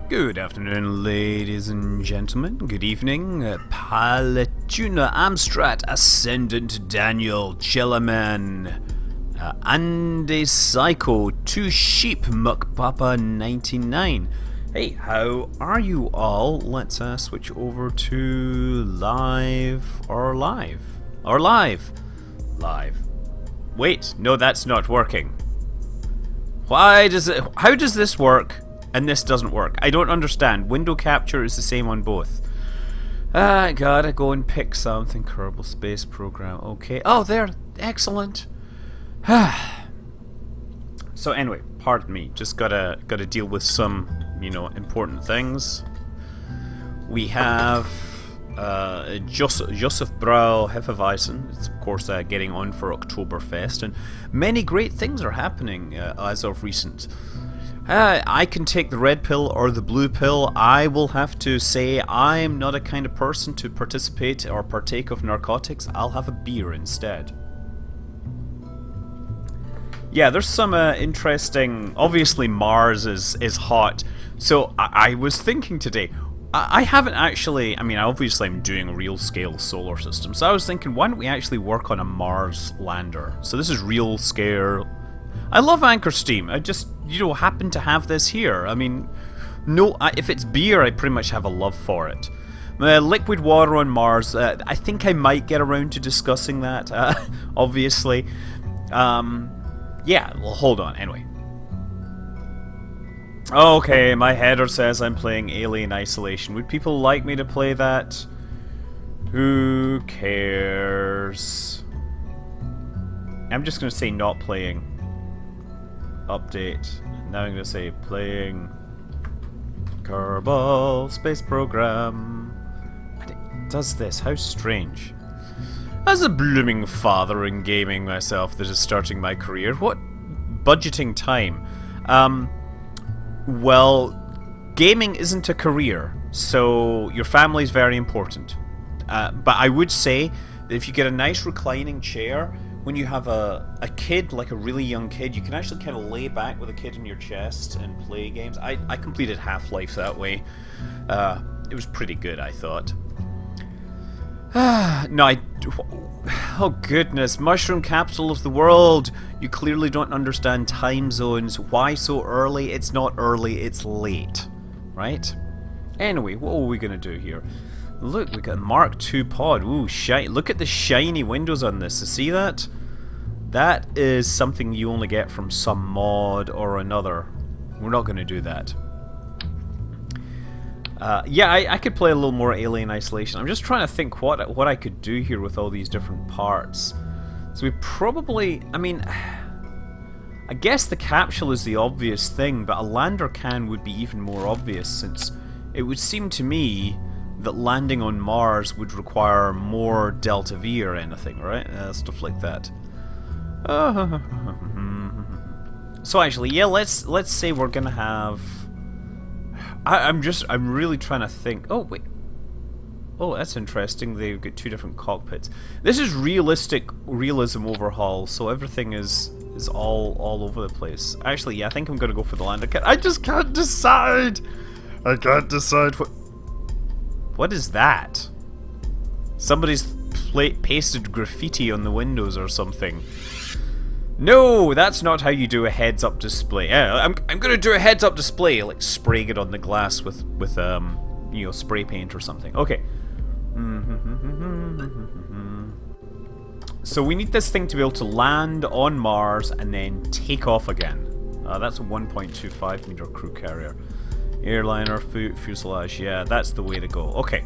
Good afternoon, ladies and gentlemen. Good evening. Palatuna Amstrat Ascendant Daniel Chellaman Andy Psycho 2 Sheep Muckpapa 99. Hey, how are you all? Let's switch over to live. Wait, no, that's not working. How does this work? And this doesn't work. I don't understand. Window capture is the same on both. I gotta go and pick something. Kerbal Space Program. Okay. Oh, there. Excellent. So anyway, pardon me. Just gotta deal with some, important things. We have Joseph Brau Hefeweizen. It's of course getting on for Oktoberfest, and many great things are happening as of recent. I can take the red pill or the blue pill. I will have to say I'm not a kind of person to participate or partake of narcotics. I'll have a beer instead. Yeah, there's some interesting... Obviously Mars is hot. So I was thinking today, I haven't actually... obviously I'm doing a real scale solar system. So I was thinking, why don't we actually work on a Mars lander? So this is real scale... I love Anchor Steam. I just, happen to have this here. If it's beer, I pretty much have a love for it. Liquid water on Mars. I think I might get around to discussing that, obviously. Yeah, well, hold on, anyway. Okay, my header says I'm playing Alien Isolation. Would people like me to play that? Who cares? I'm just going to say not playing. Update. Now I'm going to say playing Kerbal Space Program. And it does this. How strange. As a blooming father in gaming myself that is starting my career, what budgeting time? Well, gaming isn't a career, so your family is very important. But I would say that if you get a nice reclining chair, when you have a kid, like a really young kid, you can actually kind of lay back with a kid in your chest and play games. I completed Half-Life that way. It was pretty good, I thought. Oh goodness, Mushroom Capital of the World! You clearly don't understand time zones. Why so early? It's not early, it's late. Right? Anyway, what are we gonna do here? Look, we got a Mark II pod. Ooh, look at the shiny windows on this. You see that? That is something you only get from some mod or another. We're not going to do that. Yeah, I could play a little more Alien Isolation. I'm just trying to think what I could do here with all these different parts. So we probably... I guess the capsule is the obvious thing, but a lander can would be even more obvious, since it would seem to me that landing on Mars would require more Delta V or anything, right? Stuff like that. So actually, yeah, let's say we're gonna have... I'm really trying to think... Oh, wait. Oh, that's interesting. They've got two different cockpits. This is realism overhaul, so everything is all over the place. Actually, yeah, I think I'm gonna go for the lander kit. I just can't decide! I can't decide what is that? Somebody's pasted graffiti on the windows or something. No, that's not how you do a heads-up display. Yeah, I'm gonna do a heads-up display, like spraying it on the glass with spray paint or something. Okay. So we need this thing to be able to land on Mars and then take off again. That's a 1.25 meter crew carrier. Airliner, fuselage, yeah, that's the way to go. Okay.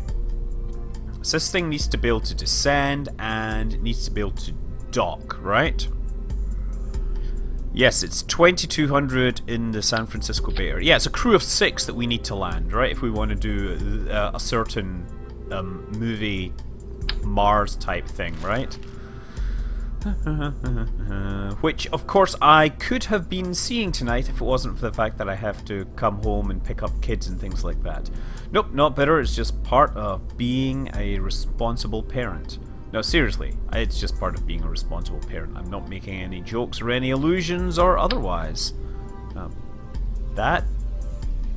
So this thing needs to be able to descend and it needs to be able to dock, right? Yes, it's 2200 in the San Francisco Bay Area. Yeah, it's a crew of 6 that we need to land, right? If we want to do a certain movie Mars type thing, right? Which, of course, I could have been seeing tonight if it wasn't for the fact that I have to come home and pick up kids and things like that. Nope, not better. It's just part of being a responsible parent. No, seriously, it's just part of being a responsible parent. I'm not making any jokes or any illusions or otherwise. That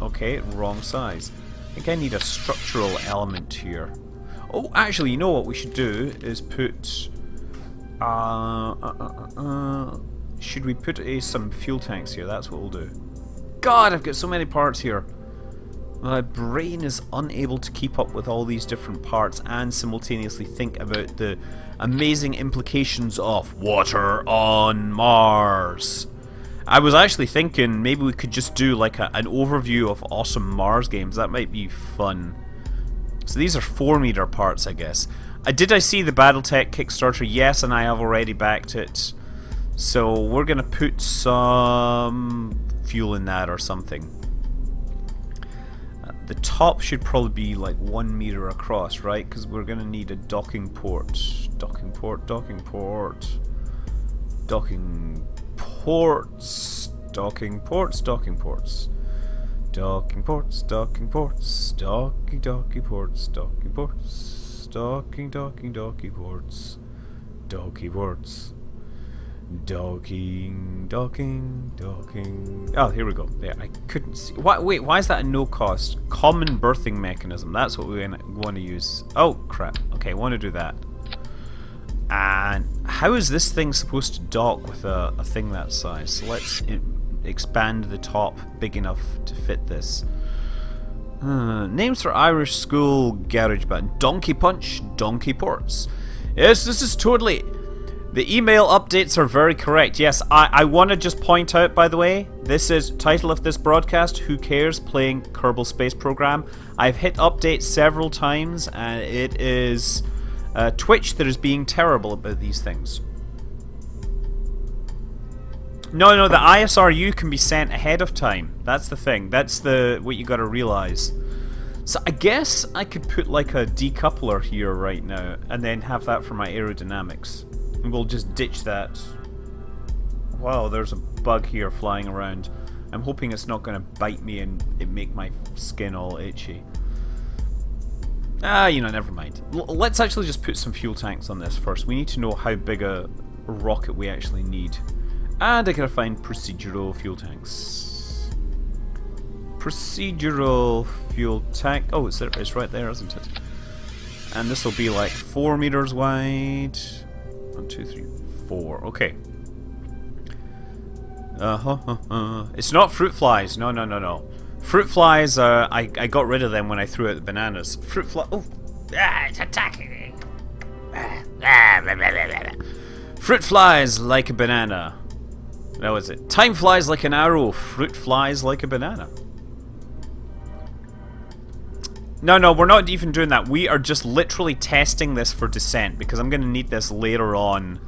Okay, wrong size. I think I need a structural element here. Oh, actually, you know what we should do is put... should we put some fuel tanks here? That's what we'll do. God, I've got so many parts here. My brain is unable to keep up with all these different parts and simultaneously think about the amazing implications of water on Mars. I was actually thinking maybe we could just do like an overview of awesome Mars games. That might be fun. So these are 4-meter parts, I guess. Did I see the Battletech Kickstarter? Yes, and I have already backed it. So we're going to put some fuel in that or something. The top should probably be like 1 meter across, right? Because we're going to need a docking port. Docking port, docking port. Docking ports. Docking ports, docking ports. Docking ports, docking ports. Docking, docking ports, docking ports. Docking, docking, docking ports. Docking ports. Docking, docking, docking. Oh, here we go. Yeah, I couldn't see. Wait, why is that a no cost? Common berthing mechanism. That's what we want to use. Oh, crap. Okay, I want to do that. And how is this thing supposed to dock with a thing that size? So let's expand the top big enough to fit this. Names for Irish school garage band. Donkey Punch, Donkey Ports. Yes, this is totally... The email updates are very correct. Yes, I want to just point out, by the way, this is title of this broadcast, Who Cares? Playing Kerbal Space Program. I've hit update several times, and it is Twitch that is being terrible about these things. No, the ISRU can be sent ahead of time. That's the thing. That's what you got to realize. So I guess I could put like a decoupler here right now, and then have that for my aerodynamics. And we'll just ditch that. Wow, there's a bug here flying around. I'm hoping it's not going to bite me and it make my skin all itchy. You know, never mind. Let's actually just put some fuel tanks on this first. We need to know how big a rocket we actually need. And I gotta find procedural fuel tanks. Procedural fuel tank. Oh, it's right there, isn't it? And this will be like 4 meters wide. 1, 2, 3, 4. Okay. It's not fruit flies. No. Fruit flies. I got rid of them when I threw out the bananas. Fruit fly. Oh, it's attacking. Fruit flies like a banana. That was it. Time flies like an arrow. Fruit flies like a banana. No, we're not even doing that. We are just literally testing this for descent because I'm going to need this later on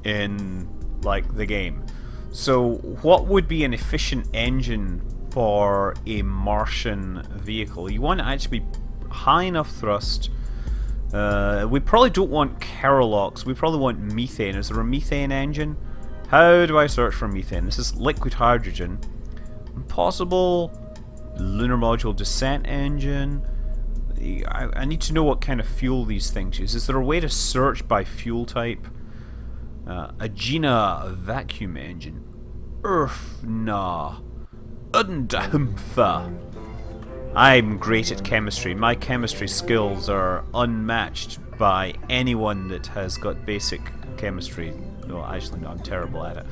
in, like, the game. So, what would be an efficient engine for a Martian vehicle? You want to actually be high enough thrust. We probably don't want Kerolox. We probably want methane. Is there a methane engine? How do I search for methane? This is liquid hydrogen. Impossible. Lunar module descent engine. I need to know what kind of fuel these things use. Is there a way to search by fuel type? Agena vacuum engine. Earthna. Undampfer. I'm great at chemistry. My chemistry skills are unmatched by anyone that has got basic chemistry. No, actually, no, I'm terrible at it.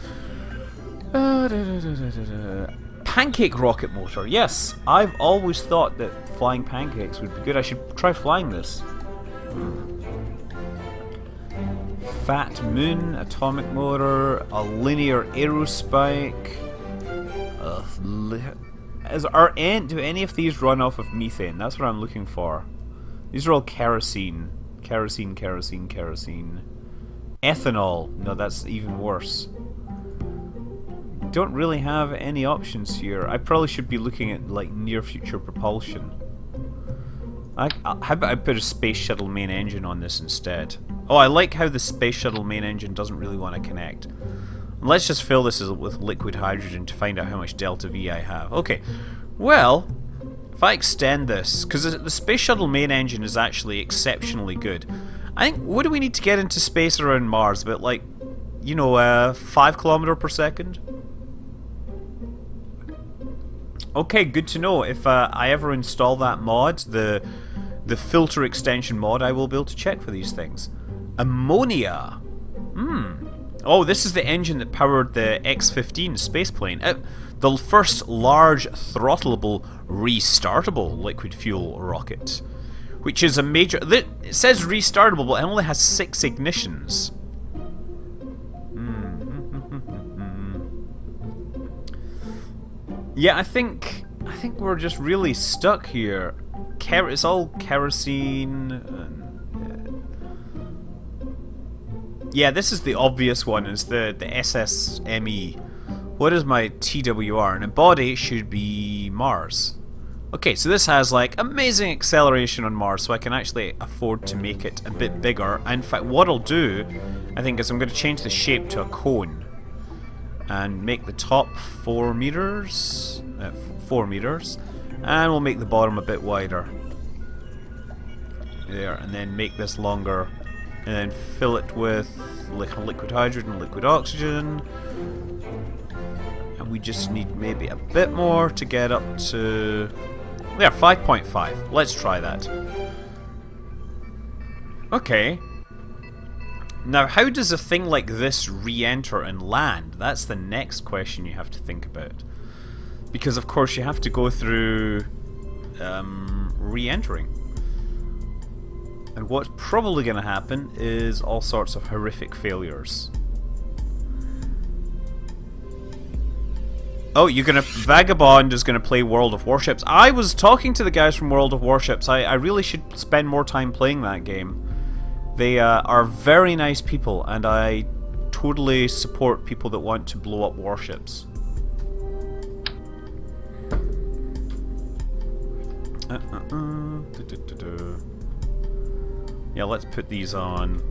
Pancake rocket motor. Yes, I've always thought that flying pancakes would be good. I should try flying this. Fat moon, atomic motor, a linear aerospike. Do any of these run off of methane? That's what I'm looking for. These are all kerosene. Kerosene. Ethanol. No, that's even worse. Don't really have any options here. I probably should be looking at like near future propulsion. How about I put a space shuttle main engine on this instead? Oh, I like how the space shuttle main engine doesn't really want to connect. Let's just fill this with liquid hydrogen to find out how much delta V I have. Okay, well, if I extend this, because the space shuttle main engine is actually exceptionally good. I think, what do we need to get into space around Mars? About like, you know, 5 kilometers per second? Okay, good to know. If I ever install that mod, the filter extension mod, I will be able to check for these things. Ammonia. Oh, this is the engine that powered the X-15 spaceplane. The first large throttleable, restartable liquid fuel rocket. Which is a major... It says restartable, but it only has 6 ignitions. Yeah, I think we're just really stuck here. It's all kerosene. Yeah, this is the obvious one. Is the SSME. What is my TWR? And a body should be Mars. Okay, so this has like amazing acceleration on Mars, so I can actually afford to make it a bit bigger. In fact, what I'll do, I think, is I'm going to change the shape to a cone. And make the top 4 meters. 4 meters. And we'll make the bottom a bit wider. There, and then make this longer. And then fill it with liquid hydrogen, liquid oxygen. And we just need maybe a bit more to get up to... Yeah, 5.5. Let's try that. Okay. Now, how does a thing like this re-enter and land? That's the next question you have to think about. Because, of course, you have to go through re-entering. And what's probably going to happen is all sorts of horrific failures. Oh, you're gonna... Vagabond is gonna play World of Warships. I was talking to the guys from World of Warships. I really should spend more time playing that game. They are very nice people, and I totally support people that want to blow up warships. Yeah, let's put these on.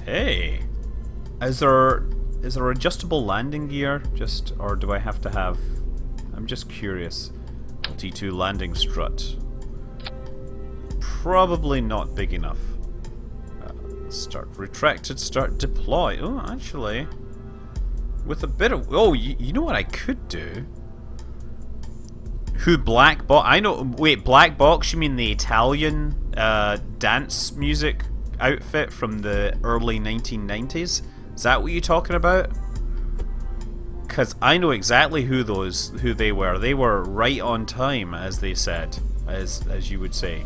Hey! Is there adjustable landing gear? Or do I have to have... I'm just curious. T2 landing strut. Probably not big enough. Start retracted, start deploy. Oh, actually, with a bit of... Oh, you know what I could do? Who Black Box? I know... Wait, Black Box? You mean the Italian dance music outfit from the early 1990s? Is that what you're talking about? Because I know exactly who they were. They were right on time, as they said, as you would say.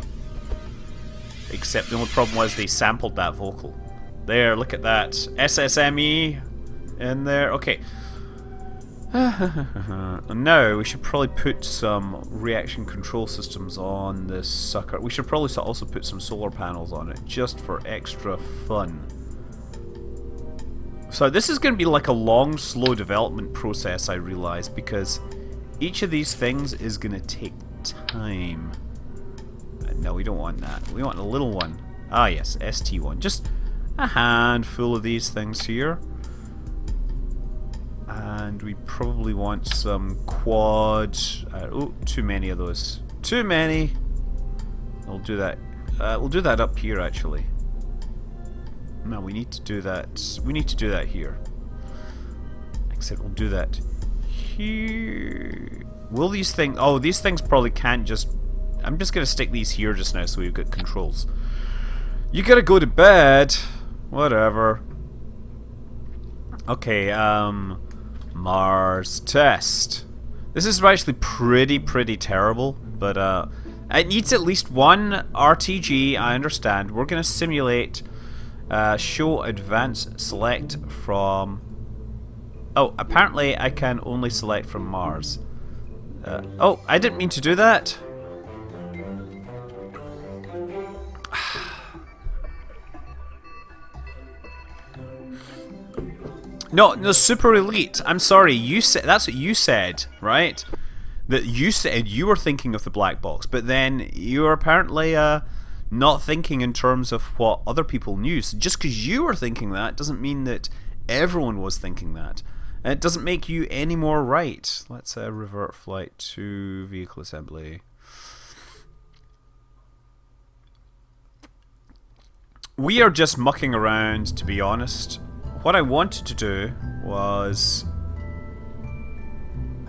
Except the only problem was they sampled that vocal. There, look at that. SSME in there. Okay. Now, we should probably put some reaction control systems on this sucker. We should probably also put some solar panels on it, just for extra fun. So this is going to be like a long, slow development process, I realize, because each of these things is going to take time. No, we don't want that. We want a little one. Ah, yes, ST1. Just a handful of these things here. And we probably want some quad... oh, too many of those. Too many! We'll do that. We'll do that up here, actually. No, we need to do that. We need to do that here. Except we'll do that here. Will these things... Oh, these things probably can't just... I'm just going to stick these here just now so we've got controls. You gotta go to bed. Whatever. Okay, Mars test. This is actually pretty terrible, but it needs at least one RTG, I understand. We're going to simulate show advanced select from... Oh, apparently I can only select from Mars. Oh, I didn't mean to do that. No, super elite. I'm sorry. You said that's what you said, right? That you said you were thinking of the black box, but then you're apparently not thinking in terms of what other people knew. So just because you were thinking that doesn't mean that everyone was thinking that. And it doesn't make you any more right. Let's revert flight to vehicle assembly. We are just mucking around, to be honest. What I wanted to do was...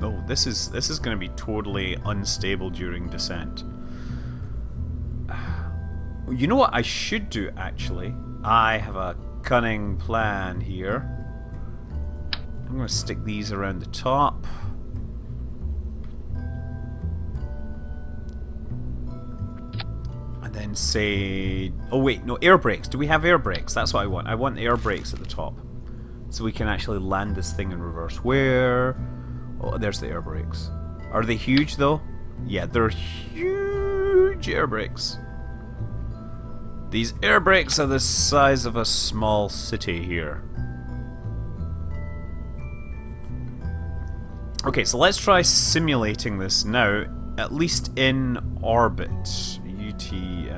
Oh, this is going to be totally unstable during descent. You know what I should do, actually? I have a cunning plan here. I'm going to stick these around the top. And then say... Oh wait, no, air brakes. Do we have air brakes? That's what I want. I want air brakes at the top. So we can actually land this thing in reverse. Where? Oh, there's the air brakes. Are they huge though? Yeah, they're huge air brakes. These air brakes are the size of a small city here. Okay, so let's try simulating this now, at least in orbit.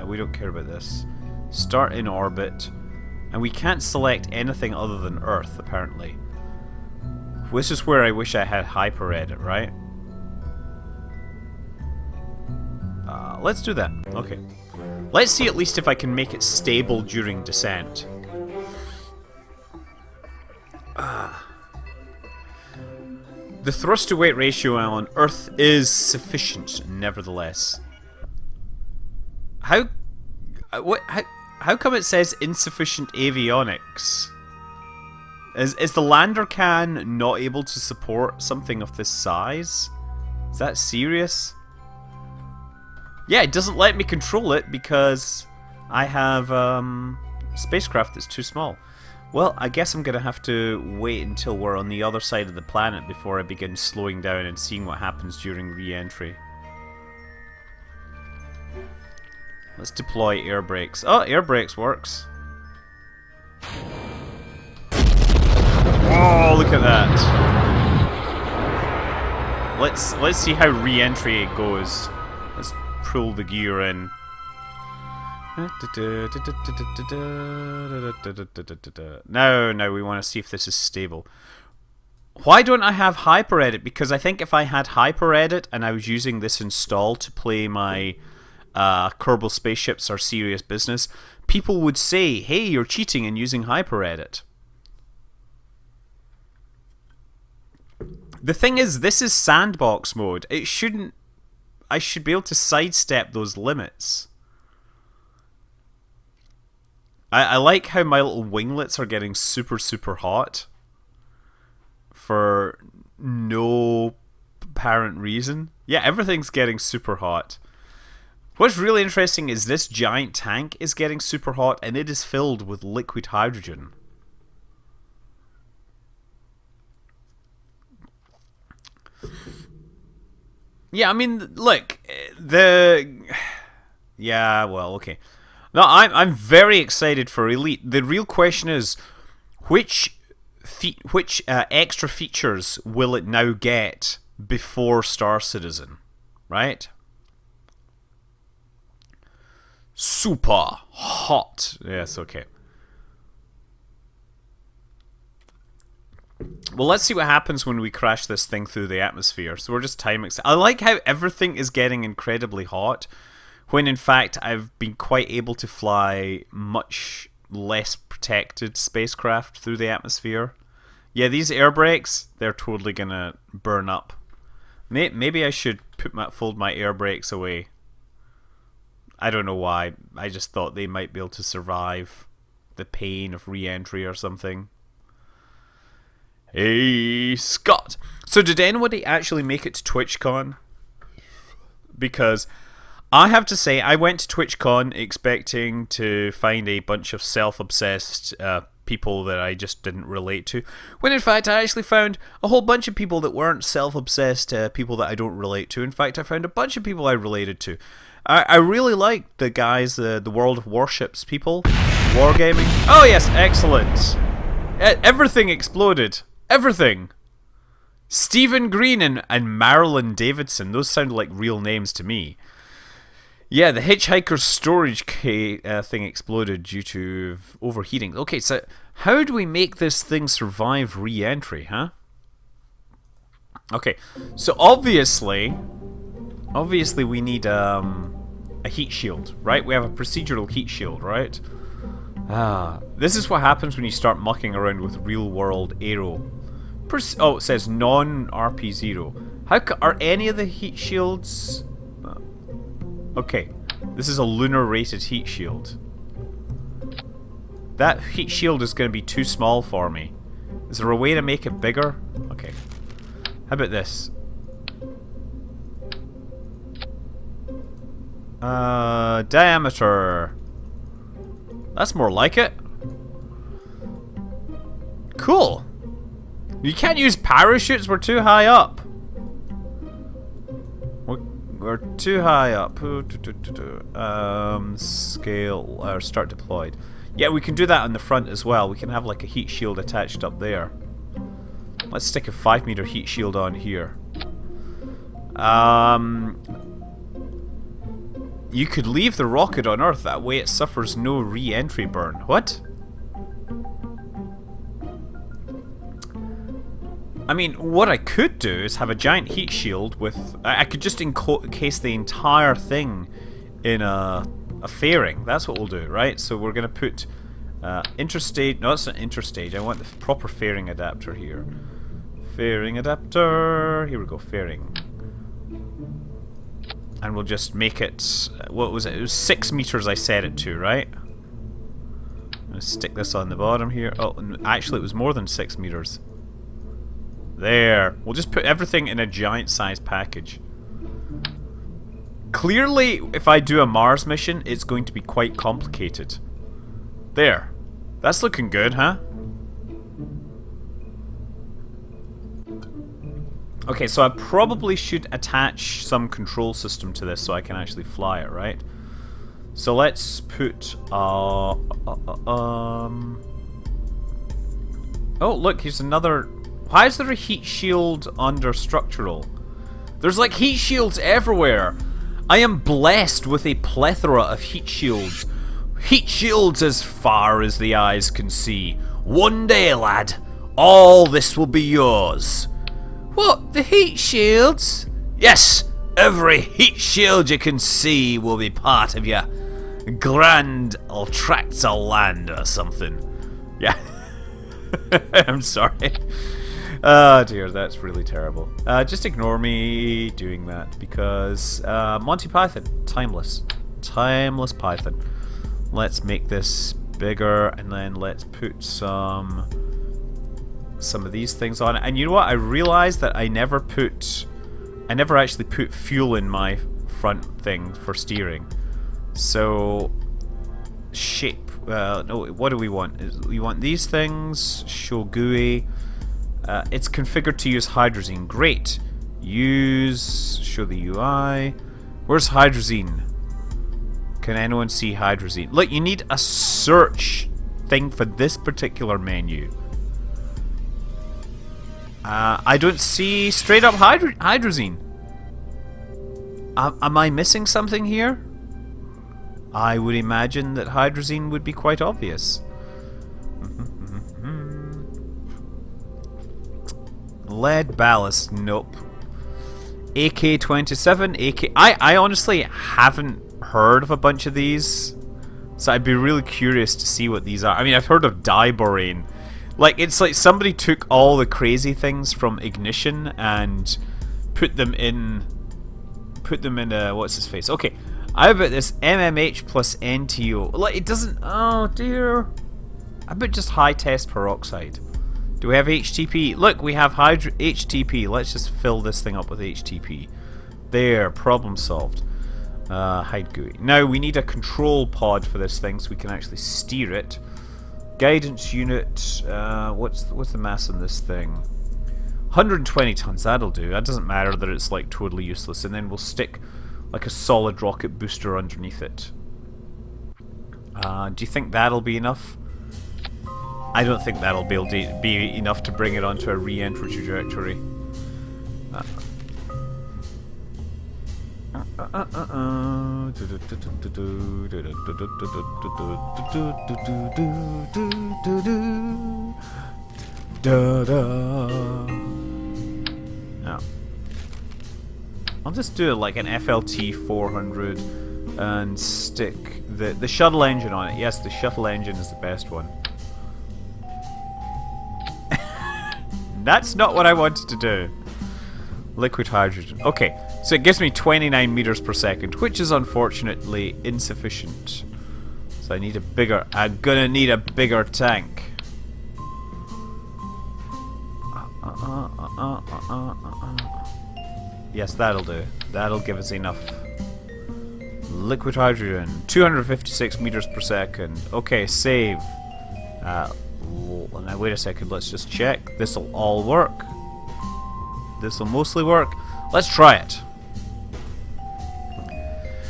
We don't care about this. Start in orbit. And we can't select anything other than Earth, apparently. This is where I wish I had hyper edit, right? Let's do that. Okay. Let's see at least if I can make it stable during descent. The thrust to weight ratio on Earth is sufficient, nevertheless. How come it says insufficient avionics? Is the lander can not able to support something of this size? Is that serious? Yeah, it doesn't let me control it because I have spacecraft that's too small. Well, I guess I'm gonna have to wait until we're on the other side of the planet before I begin slowing down and seeing what happens during re-entry. Let's deploy air brakes. Oh, air brakes works. Oh, look at that. Let's see how re-entry goes. Let's pull the gear in. Now we want to see if this is stable. Why don't I have hyper edit? Because I think if I had hyper edit and I was using this install to play my Kerbal Spaceships Are Serious Business, people would say, hey, you're cheating and using hyper edit. The thing is, this is sandbox mode. It shouldn't... I should be able to sidestep those limits. I like how my little winglets are getting super, super hot. For no apparent reason. Yeah, everything's getting super hot. What's really interesting is this giant tank is getting super hot and it is filled with liquid hydrogen. Yeah, I mean, look, yeah, well, okay. No, I'm very excited for Elite. The real question is, which extra features will it now get before Star Citizen, right? Super hot. Yes, okay. Well, let's see what happens when we crash this thing through the atmosphere. So we're just timing. I like how everything is getting incredibly hot, when in fact I've been quite able to fly much less protected spacecraft through the atmosphere. Yeah, these air brakes, they're totally gonna burn up. Maybe I should fold my air brakes away. I don't know why. I just thought they might be able to survive the pain of re-entry or something. Hey, Scott! So did anybody actually make it to TwitchCon? Because I have to say, I went to TwitchCon expecting to find a bunch of self-obsessed people that I just didn't relate to. When in fact I actually found a whole bunch of people that weren't self-obsessed people that I don't relate to. In fact, I found a bunch of people I related to. I really liked the guys, the World of Warships people. Wargaming. Oh yes, excellent. Everything exploded. Everything. Stephen Green and Marilyn Davidson. Those sound like real names to me. Yeah, the Hitchhiker's storage thing exploded due to overheating. Okay, so how do we make this thing survive re-entry, huh? Okay, so obviously we need a heat shield, right? We have a procedural heat shield, right? This is what happens when you start mucking around with real-world aero. Oh, it says non-RP0. Are any of the heat shields... Okay, this is a lunar rated heat shield. That heat shield is going to be too small for me. Is there a way to make it bigger? Okay. How about this? Diameter. That's more like it. Cool. You can't use parachutes, we're too high up. We're too high up. Scale, or start deployed. Yeah, we can do that on the front as well. We can have like a heat shield attached up there. Let's stick a 5-meter heat shield on here. You could leave the rocket on Earth, that way it suffers no re-entry burn. What? I mean, what I could do is have a giant heat shield with... I could just encase the entire thing in a fairing. That's what we'll do, right? So we're going to put interstage... No, it's not interstage. I want the proper fairing adapter here. Fairing adapter... Here we go, fairing. And we'll just make it... What was it? It was 6 meters I set it to, right? I'm going to stick this on the bottom here. Oh, actually it was more than 6 meters. There. We'll just put everything in a giant size package. Clearly, if I do a Mars mission, it's going to be quite complicated. There. That's looking good, huh? Okay, so I probably should attach some control system to this so I can actually fly it, right? So let's put... Oh, look, here's another... Why is there a heat shield under structural? There's like heat shields everywhere. I am blessed with a plethora of heat shields. Heat shields as far as the eyes can see. One day, lad, all this will be yours. What, the heat shields? Yes, every heat shield you can see will be part of your grand tracts of land or something. Yeah. I'm sorry. Oh dear, that's really terrible. Just ignore me doing that because Monty Python, timeless. Timeless Python. Let's make this bigger and then let's put some of these things on it. And you know what? I realized that I never actually put fuel in my front thing for steering. So shape. No, what do we want? We want these things. Show GUI. It's configured to use hydrazine. Great. Show the UI. Where's hydrazine? Can anyone see hydrazine? Look, you need a search thing for this particular menu. I don't see straight up hydrazine. Am I missing something here? I would imagine that hydrazine would be quite obvious. Lead ballast, nope. AK-27, I honestly haven't heard of a bunch of these, so I'd be really curious to see what these are. I mean, I've heard of diborane. Like, it's like somebody took all the crazy things from Ignition and put them in what's his face? Okay, how about this MMH plus NTO? Like, it doesn't, oh dear. How about just high test peroxide? Do we have HTP? Look, we have HTP. Let's just fill this thing up with HTP. There, problem solved. Hide GUI. Now we need a control pod for this thing so we can actually steer it. Guidance unit. What's the mass on this thing? 120 tons. That'll do. That doesn't matter that it's like totally useless. And then we'll stick like a solid rocket booster underneath it. Do you think that'll be enough? I don't think that'll be enough to bring it onto a re-entry trajectory. Now, I'll just do like an FLT 400 and stick the shuttle engine on it. Yes, the shuttle engine is the best one. That's not what I wanted to do. Liquid hydrogen. Okay, so it gives me 29 meters per second, which is unfortunately insufficient. So I need a bigger... I'm gonna need a bigger tank. Yes, that'll do. That'll give us enough. Liquid hydrogen. 256 meters per second. Okay, save. Now wait a second, let's just check. This'll all work. This'll mostly work. Let's try it.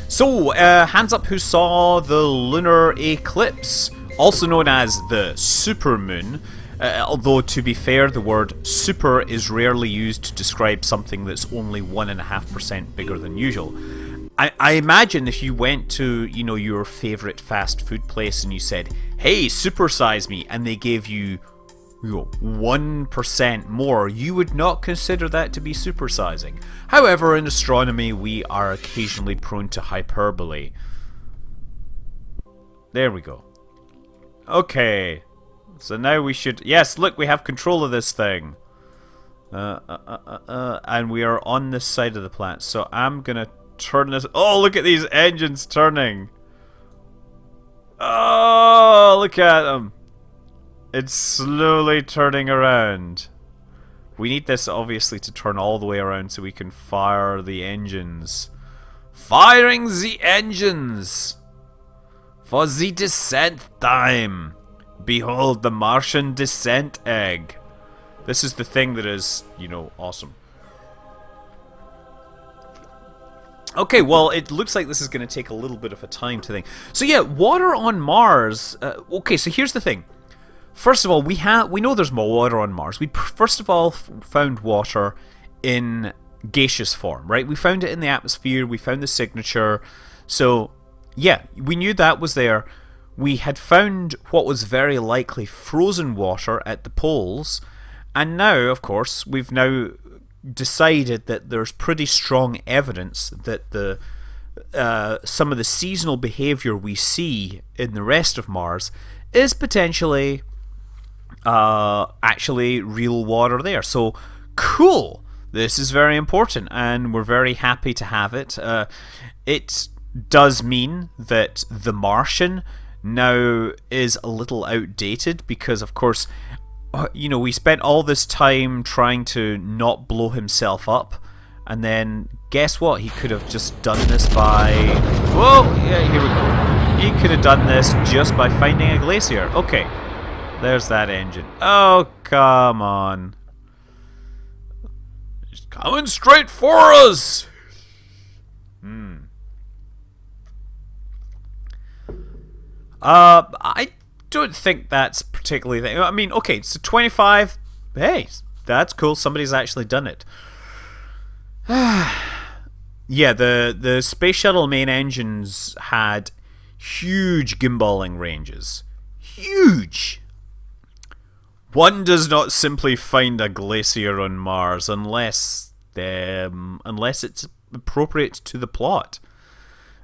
So, hands up who saw the lunar eclipse, also known as the supermoon. Although, to be fair, the word super is rarely used to describe something that's only 1.5% bigger than usual. I imagine if you went to, you know, your favourite fast food place and you said, hey, supersize me, and they gave you, 1% more, you would not consider that to be supersizing. However, in astronomy, we are occasionally prone to hyperbole. There we go. Okay. So now we should... Yes, look, we have control of this thing. And we are on this side of the planet. So I'm gonna turn this... Oh, look at these engines turning. Oh, look at them. It's slowly turning around. We need this, obviously, to turn all the way around so we can fire the engines. Firing the engines! For the descent time! Behold the Martian descent egg. This is the thing that is, awesome. Okay, well, it looks like this is going to take a little bit of a time to think. So yeah, water on Mars... okay, so here's the thing. First of all, we know there's more water on Mars. We first of all found water in gaseous form, right? We found it in the atmosphere. We found the signature. So, yeah, we knew that was there. We had found what was very likely frozen water at the poles. And now, of course, we've now decided that there's pretty strong evidence that some of the seasonal behavior we see in the rest of Mars is potentially... actually real water there. So cool, this is very important and we're very happy to have it. It does mean that the Martian now is a little outdated because of course we spent all this time trying to not blow himself up, and then guess what, he could have just done this by here we go. He could have done this just by finding a glacier. Okay, there's that engine. Oh, come on. He's coming straight for us! I don't think that's particularly... I mean, okay, so 25... Hey, that's cool. Somebody's actually done it. Yeah, the Space Shuttle main engines had huge gimballing ranges. Huge! One does not simply find a glacier on Mars unless it's appropriate to the plot.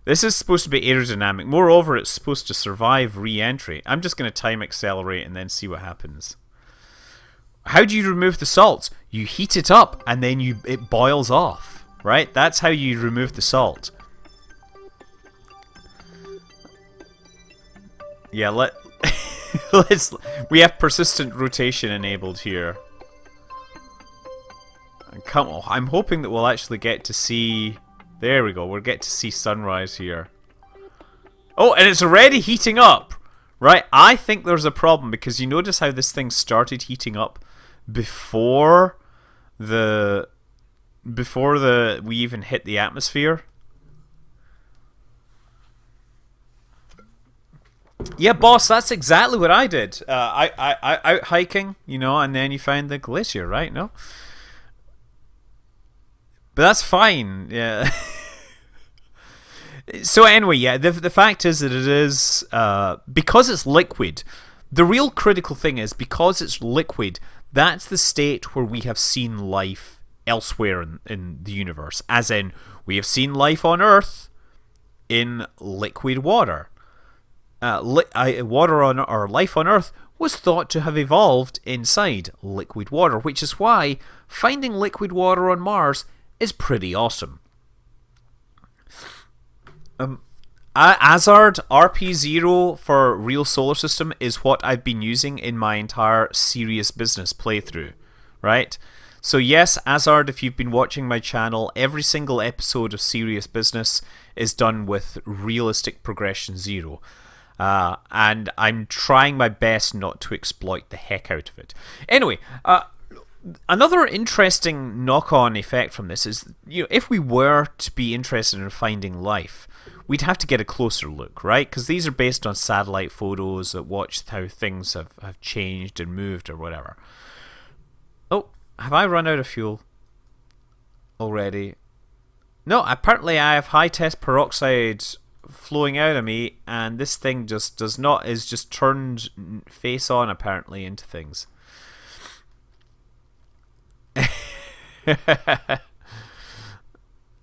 This is supposed to be aerodynamic. Moreover, it's supposed to survive re-entry. I'm just going to time accelerate and then see what happens. How do you remove the salt? You heat it up and then it boils off, right? That's how you remove the salt. Yeah, we have persistent rotation enabled here. And come on, I'm hoping that we'll actually get to see... There we go, we'll get to see sunrise here. Oh, and it's already heating up! Right, I think there's a problem because you notice how this thing started heating up before we even hit the atmosphere. Yeah, boss, that's exactly what I did. I out hiking, and then you find the glacier, right? No? But that's fine, yeah. So anyway, yeah, the fact is that it is... because it's liquid, the real critical thing is, because it's liquid, that's the state where we have seen life elsewhere in the universe. As in, we have seen life on Earth in liquid water. Life on Earth was thought to have evolved inside liquid water, which is why finding liquid water on Mars is pretty awesome. Azard RP0 for Real Solar System is what I've been using in my entire Serious Business playthrough, right? So yes, Azard, if you've been watching my channel, every single episode of Serious Business is done with Realistic Progression 0. And I'm trying my best not to exploit the heck out of it. Anyway, another interesting knock-on effect from this is, if we were to be interested in finding life, we'd have to get a closer look, right? Because these are based on satellite photos that watch how things have changed and moved or whatever. Oh, have I run out of fuel already? No, apparently I have high test peroxide flowing out of me, and this thing just is just turned face on apparently into things.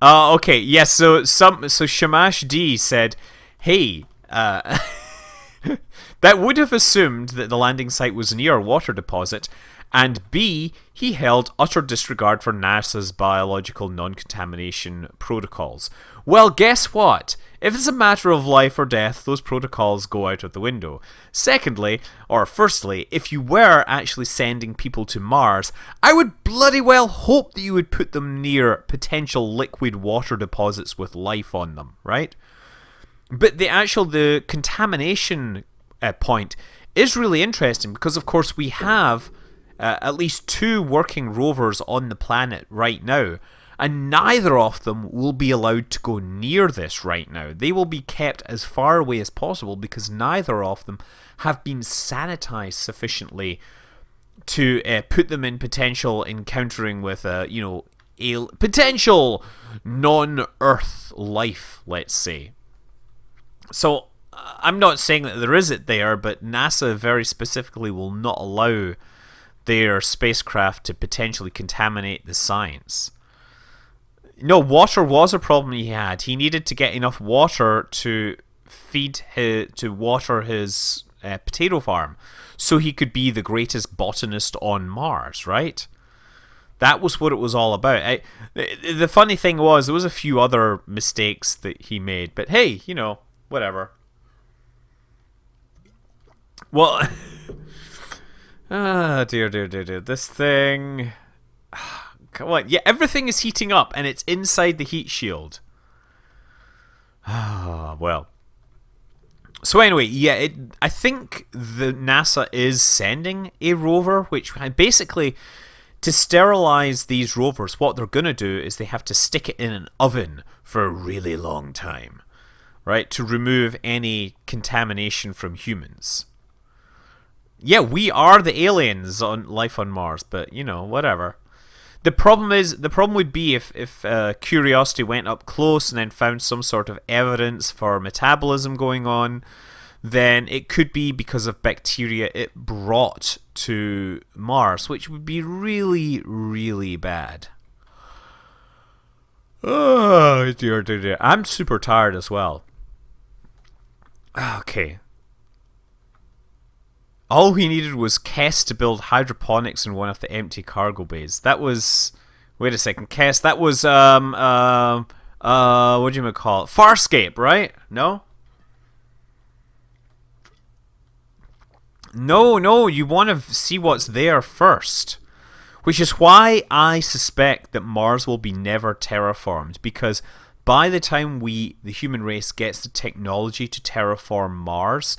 Okay, yes, so Shamash D said, hey, that would have assumed that the landing site was near a water deposit, and B, he held utter disregard for NASA's biological non-contamination protocols. Well, guess what? If it's a matter of life or death, those protocols go out of the window. Secondly, or firstly, if you were actually sending people to Mars, I would bloody well hope that you would put them near potential liquid water deposits with life on them, right? But the contamination point is really interesting because, of course, we have at least 2 working rovers on the planet right now, and neither of them will be allowed to go near this right now. They will be kept as far away as possible because neither of them have been sanitized sufficiently to put them in potential encountering with potential non-Earth life, let's say. So I'm not saying that there isn't there, but NASA very specifically will not allow their spacecraft to potentially contaminate the science. No, water was a problem he had. He needed to get enough water to water his potato farm so he could be the greatest botanist on Mars, right? That was what it was all about. The funny thing was, there was a few other mistakes that he made, but hey, whatever. Well, dear. This thing... Come on. Yeah, everything is heating up, and it's inside the heat shield. Well. So anyway, yeah, I think the NASA is sending a rover, which basically, to sterilize these rovers, what they're going to do is they have to stick it in an oven for a really long time, right, to remove any contamination from humans. Yeah, we are the aliens on life on Mars, but, whatever. The problem would be if Curiosity went up close and then found some sort of evidence for metabolism going on, then it could be because of bacteria it brought to Mars, which would be really, really bad. Oh, dear. I'm super tired as well. Okay. All he needed was Kess to build hydroponics in one of the empty cargo bays. That was... Wait a second, Kess, that was, what do you call it? Farscape, right? No? No, you want to see what's there first. Which is why I suspect that Mars will be never terraformed, because by the time the human race gets the technology to terraform Mars,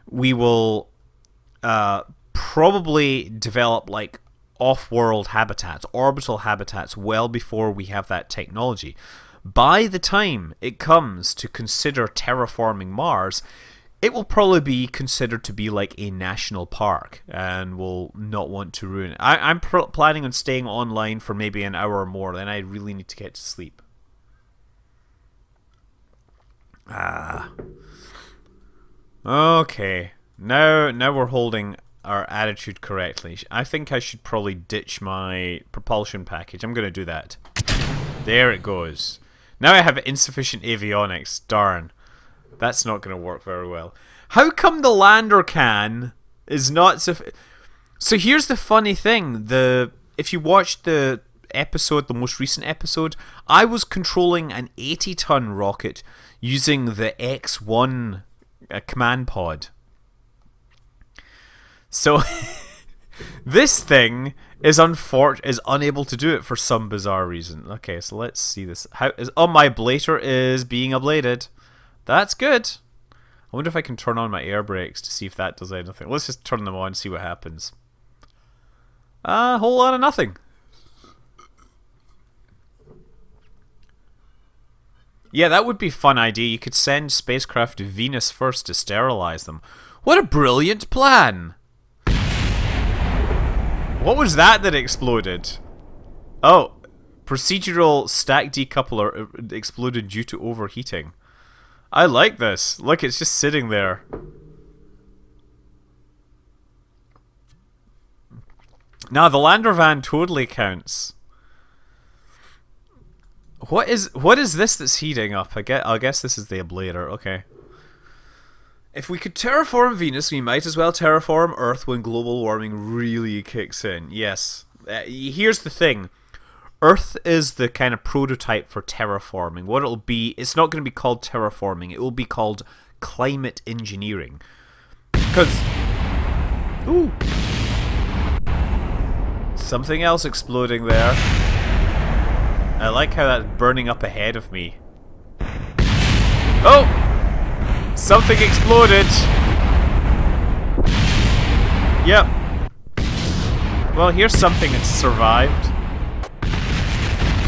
we will... probably develop like off-world habitats, orbital habitats, well before we have that technology. By the time it comes to consider terraforming Mars, it will probably be considered to be like a national park and will not want to ruin it. I'm planning on staying online for maybe an hour or more, then I really need to get to sleep. Okay. Now we're holding our attitude correctly. I think I should probably ditch my propulsion package. I'm going to do that. There it goes. Now I have insufficient avionics. Darn. That's not going to work very well. How come the lander can is not so... So here's the funny thing. If you watch the episode, the most recent episode, I was controlling an 80-ton rocket using the X1 command pod. So this thing is unable to do it for some bizarre reason. Okay, so let's see this. My ablator is being ablated. That's good. I wonder if I can turn on my air brakes to see if that does anything. Let's just turn them on and see what happens. A whole lot of nothing. Yeah, that would be a fun idea. You could send spacecraft to Venus first to sterilize them. What a brilliant plan! What was that exploded? Oh, procedural stack decoupler exploded due to overheating. I like this. Look, it's just sitting there. Now, the lander van totally counts. What is this that's heating up? I guess this is the ablator. Okay. If we could terraform Venus, we might as well terraform Earth when global warming really kicks in. Yes. Here's the thing. Earth is the kind of prototype for terraforming. What it'll be, it's not going to be called terraforming. It will be called climate engineering. Because... Ooh. Something else exploding there. I like how that's burning up ahead of me. Oh! Something exploded! Yep. Well, here's something that's survived.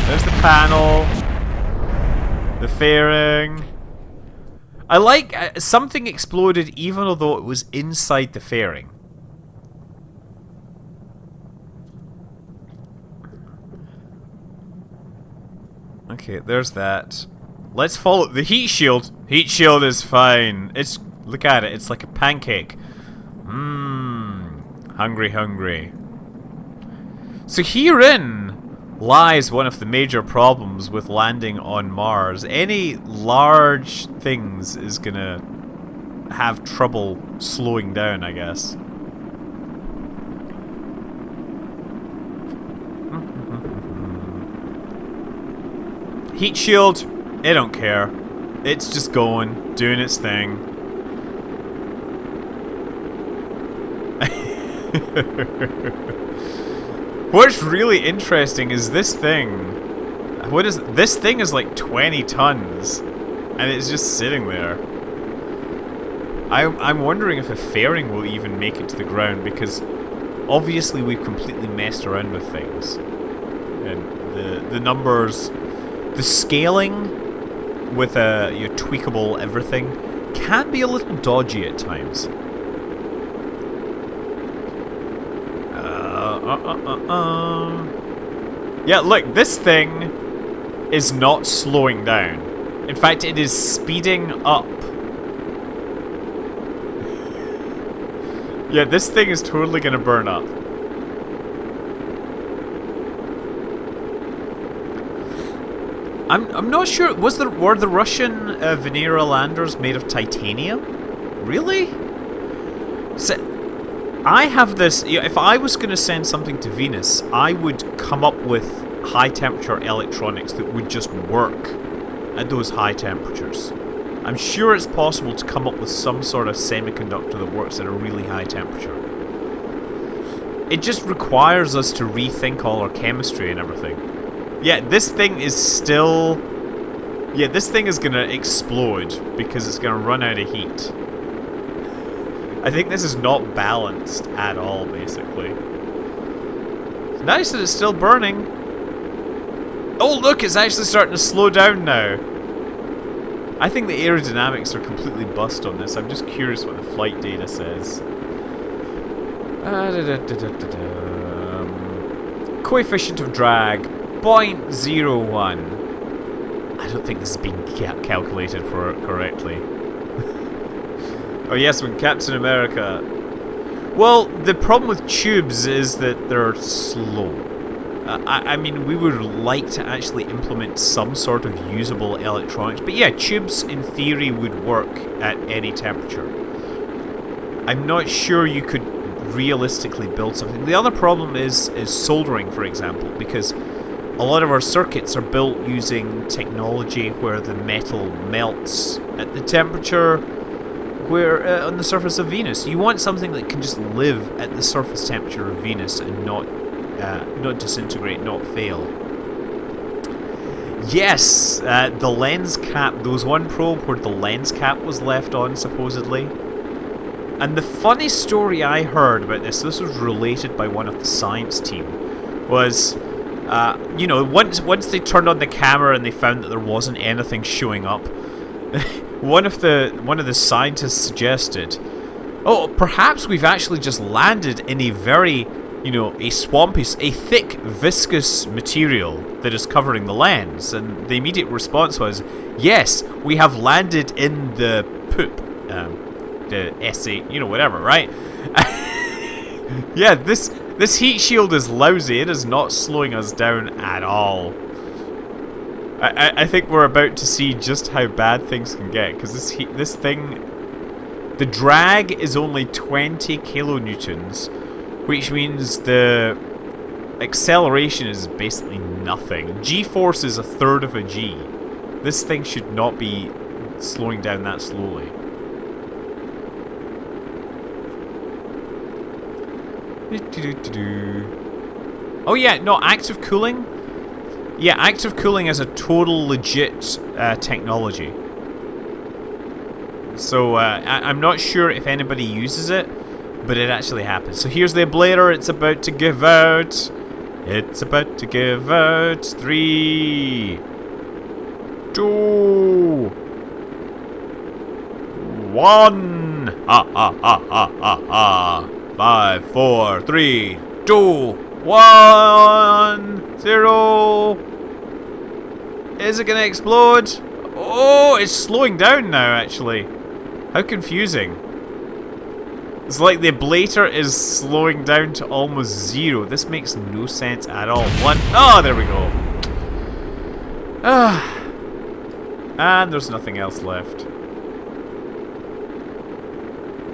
There's the panel. The fairing. I like... something exploded even although it was inside the fairing. Okay, there's that. Let's follow the heat shield. Heat shield is fine. Look at it. It's like a pancake. Hungry, hungry. So herein lies one of the major problems with landing on Mars. Any large things is gonna have trouble slowing down, I guess. Heat shield, it don't care. It's just going, doing its thing. What's really interesting is this thing. This thing is like 20 tons, and it's just sitting there. I'm wondering if a fairing will even make it to the ground, because obviously we've completely messed around with things, and the numbers. The scaling with your tweakable everything can be a little dodgy at times. Yeah, look, this thing is not slowing down. In fact, it is speeding up. Yeah, this thing is totally gonna burn up. I'm not sure. Were the Russian Venera landers made of titanium? Really? So, I have this. If I was going to send something to Venus, I would come up with high temperature electronics that would just work at those high temperatures. I'm sure it's possible to come up with some sort of semiconductor that works at a really high temperature. It just requires us to rethink all our chemistry and everything. Yeah, this thing is still... Yeah, this thing is gonna explode because it's gonna run out of heat. I think this is not balanced at all, basically. It's nice that it's still burning. Oh, look, it's actually starting to slow down now. I think the aerodynamics are completely bust on this. I'm just curious what the flight data says. Coefficient of drag. 0.01. I don't think this is being calculated for correctly. Oh yes, when Captain America... Well, the problem with tubes is that they're slow. I mean, we would like to actually implement some sort of usable electronics. But yeah, tubes in theory would work at any temperature. I'm not sure you could realistically build something. The other problem is soldering, for example, because a lot of our circuits are built using technology where the metal melts at the temperature where on the surface of Venus. You want something that can just live at the surface temperature of Venus and not disintegrate, not fail. Yes, the lens cap. There was one probe where the lens cap was left on, supposedly. And the funny story I heard about this was related by one of the science team, was, you know, once they turned on the camera and they found that there wasn't anything showing up, one of the scientists suggested, oh, perhaps we've actually just landed in a very, you know, a thick, viscous material that is covering the lens. And the immediate response was, yes, we have landed in the poop. The S8, you know, whatever, right? Yeah, this heat shield is lousy. It is not slowing us down at all. I think we're about to see just how bad things can get, because this thing, the drag is only 20 kilonewtons, which means the acceleration is basically nothing. G-force is a third of a G. This thing should not be slowing down that slowly. Oh yeah, no, active cooling? Yeah, active cooling is a total legit technology. So I'm not sure if anybody uses it, but it actually happens. So here's the ablator, it's about to give out. It's about to give out. 3, 2, 1. Ah, ah, ah, ah, ah, ah. 5, 4, 3, 2, 1, 0. Is it gonna explode? Oh, it's slowing down now, actually. How confusing. It's like the ablator is slowing down to almost 0. This makes no sense at all. 1. Oh, there we go. Ah. And there's nothing else left.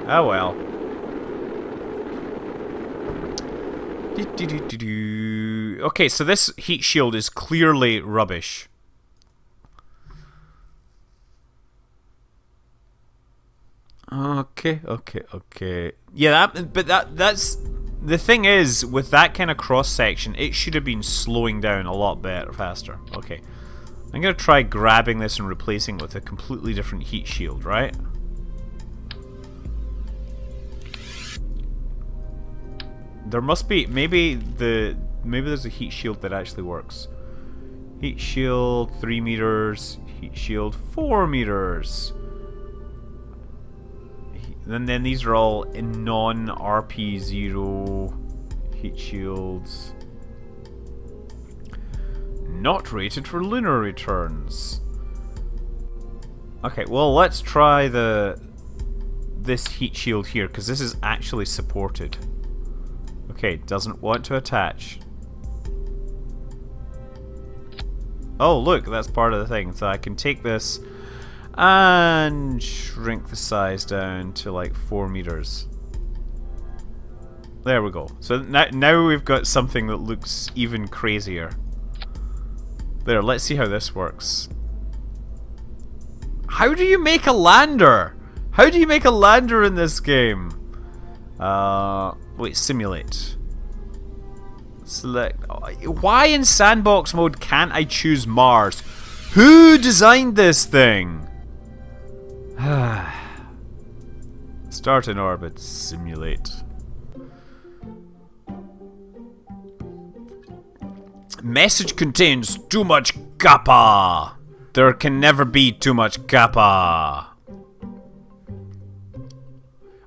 Oh well. Okay, so this heat shield is clearly rubbish. Okay. Yeah, that's the thing is, with that kind of cross section, it should have been slowing down a lot better, faster. Okay, I'm gonna try grabbing this and replacing it with a completely different heat shield, right? There must be, maybe there's a heat shield that actually works. Heat shield 3 meters, heat shield 4 meters. And then these are all in non-RP0 heat shields. Not rated for lunar returns. Okay, well let's try this heat shield here, because this is actually supported. Okay, doesn't want to attach. Oh, look, that's part of the thing. So I can take this and shrink the size down to like 4 meters. There we go. So now we've got something that looks even crazier. There, let's see how this works. How do you make a lander? How do you make a lander in this game? Wait, simulate. Select. Why in sandbox mode can't I choose Mars? Who designed this thing? Start in orbit. Simulate. Message contains too much kappa. There can never be too much kappa.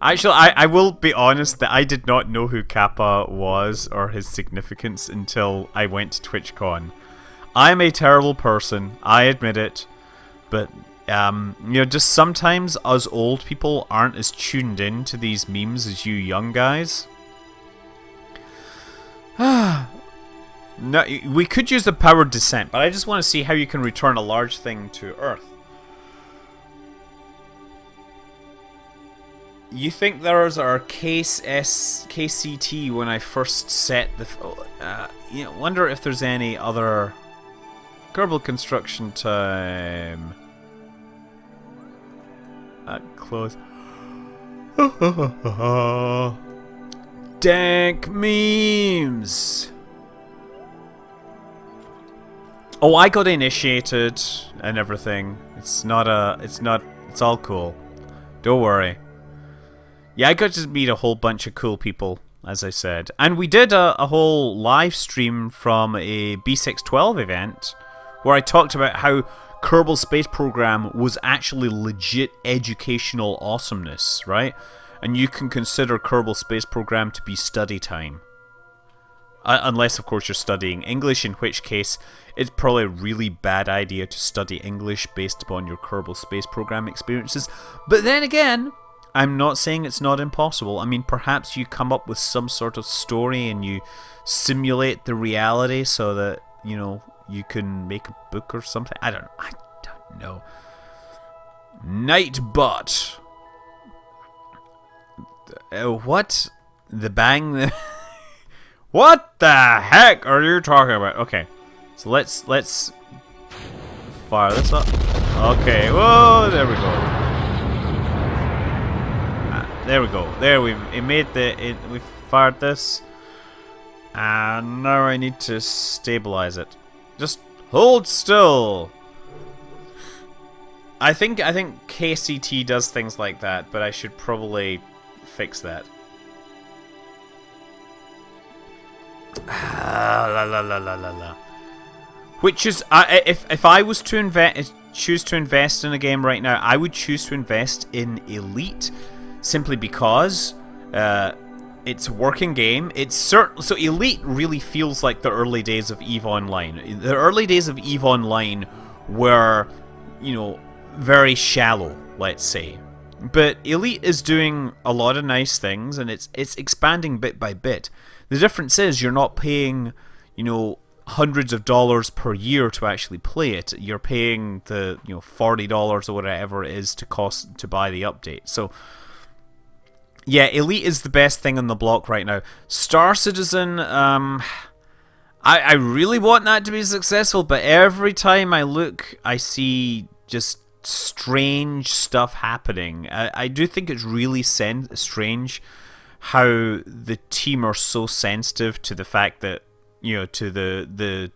Actually, I will be honest that I did not know who Kappa was or his significance until I went to TwitchCon. I'm a terrible person, I admit it, but you know, just sometimes us old people aren't as tuned in to these memes as you young guys. No, we could use the powered descent, but I just want to see how you can return a large thing to Earth. You think there's our KCT when I first set the... wonder if there's any other... Kerbal construction time. Close. Dank memes. Oh, I got initiated and everything. It's all cool. Don't worry. Yeah, I got to meet a whole bunch of cool people, as I said. And we did a whole live stream from a B612 event where I talked about how Kerbal Space Program was actually legit educational awesomeness, right? And you can consider Kerbal Space Program to be study time. Unless, of course, you're studying English, in which case it's probably a really bad idea to study English based upon your Kerbal Space Program experiences. But then again, I'm not saying it's not impossible. I mean, perhaps you come up with some sort of story and you simulate the reality so that, you can make a book or something. I don't know. Nightbot. What? The bang? What the heck are you talking about? Okay, so let's fire this up. Okay, whoa, there we go. There we go. There we fired this, and now I need to stabilize it. Just hold still. I think KCT does things like that, but I should probably fix that. Which is, if I was to choose to invest in a game right now, I would choose to invest in Elite, simply because it's a working game. So Elite really feels like the early days of EVE Online. The early days of EVE Online were, very shallow, let's say. But Elite is doing a lot of nice things, and it's expanding bit by bit. The difference is you're not paying, hundreds of dollars per year to actually play it. You're paying the, $40 or whatever it is to buy the update. So yeah, Elite is the best thing on the block right now. Star Citizen, I really want that to be successful, but every time I look, I see just strange stuff happening. I do think it's really strange how the team are so sensitive to the fact that, to the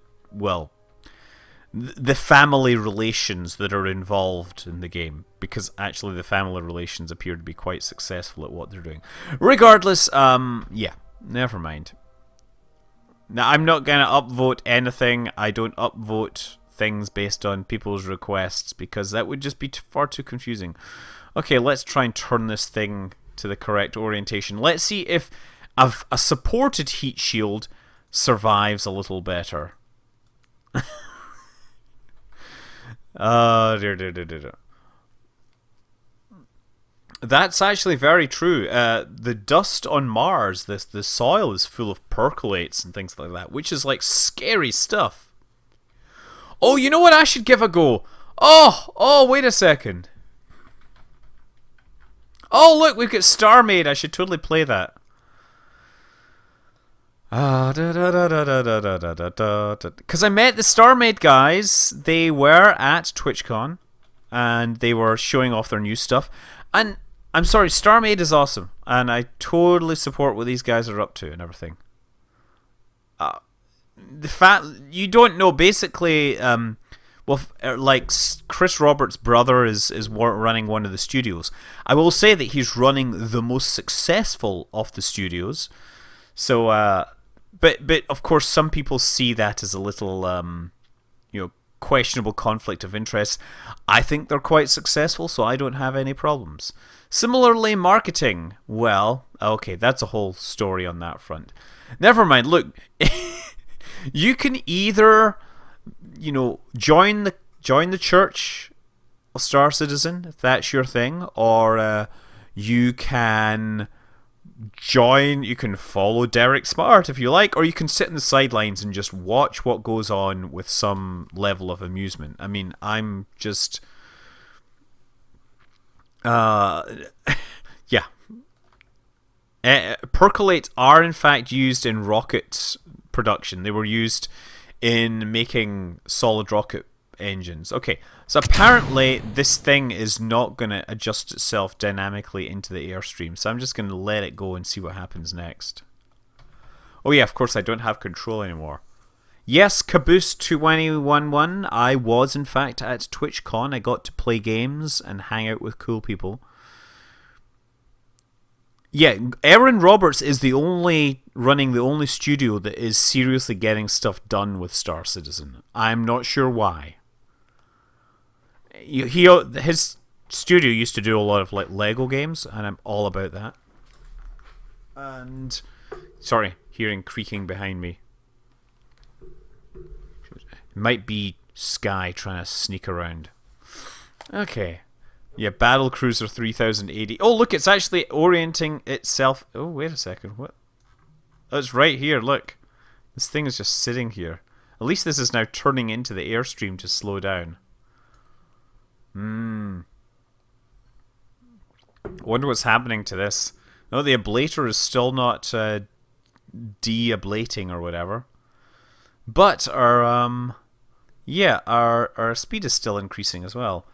family relations that are involved in the game, because actually the family relations appear to be quite successful at what they're doing. Regardless, yeah, never mind. Now, I'm not going to upvote anything. I don't upvote things based on people's requests, because that would just be far too confusing. Okay, let's try and turn this thing to the correct orientation. Let's see if a supported heat shield survives a little better. Dear. That's actually very true. The dust on Mars, the soil is full of percolates and things like that, which is like scary stuff. Oh, you know what I should give a go? Oh, wait a second. Oh, look, we've got Starmade. I should totally play that. Because I met the Starmade guys. They were at TwitchCon, and they were showing off their new stuff. And I'm sorry, Starmade is awesome, and I totally support what these guys are up to and everything. The fact you don't know, basically, like Chris Roberts' brother is running one of the studios. I will say that he's running the most successful of the studios. So, but of course, some people see that as a little, questionable conflict of interest. I think they're quite successful, so I don't have any problems. Similarly, marketing. Well, okay, that's a whole story on that front. Never mind. Look, you can either, join the Church of Star Citizen, if that's your thing, or you can follow Derek Smart if you like, or you can sit in the sidelines and just watch what goes on with some level of amusement. I mean, I'm just yeah, Percolates are in fact used in rocket production. They were used in making solid rocket engines. Okay, so apparently this thing is not going to adjust itself dynamically into the airstream, so I'm just going to let it go and see what happens next. Oh yeah, of course I don't have control anymore. Yes, Caboose2111, I was in fact at TwitchCon. I got to play games and hang out with cool people. Yeah, Aaron Roberts is running the only studio that is seriously getting stuff done with Star Citizen. I'm not sure why. His studio used to do a lot of like Lego games, and I'm all about that. And sorry, hearing creaking behind me. Might be Sky trying to sneak around. Okay. Yeah, Battlecruiser 3080. Oh, look, it's actually orienting itself. Oh, wait a second. What? Oh, it's right here, look. This thing is just sitting here. At least this is now turning into the airstream to slow down. I wonder what's happening to this. No, the ablator is still not de-ablating or whatever. But our speed is still increasing as well.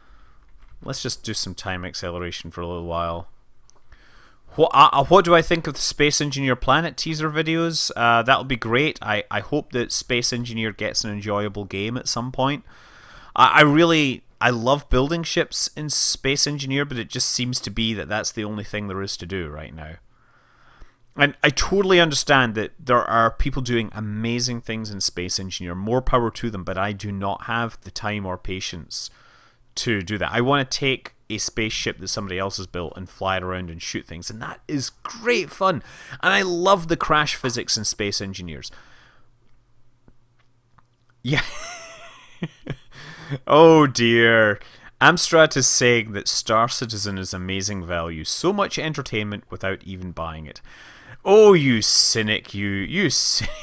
Let's just do some time acceleration for a little while. What do I think of the Space Engineer Planet teaser videos? That'll be great. I hope that Space Engineer gets an enjoyable game at some point. I love building ships in Space Engineer, but it just seems to be that that's the only thing there is to do right now. And I totally understand that there are people doing amazing things in Space Engineer. More power to them, but I do not have the time or patience to do that. I want to take a spaceship that somebody else has built and fly it around and shoot things, and that is great fun. And I love the crash physics in Space Engineers. Yeah. Oh dear. Amstrad is saying that Star Citizen is amazing value. So much entertainment without even buying it. Oh, you cynic, you cynic.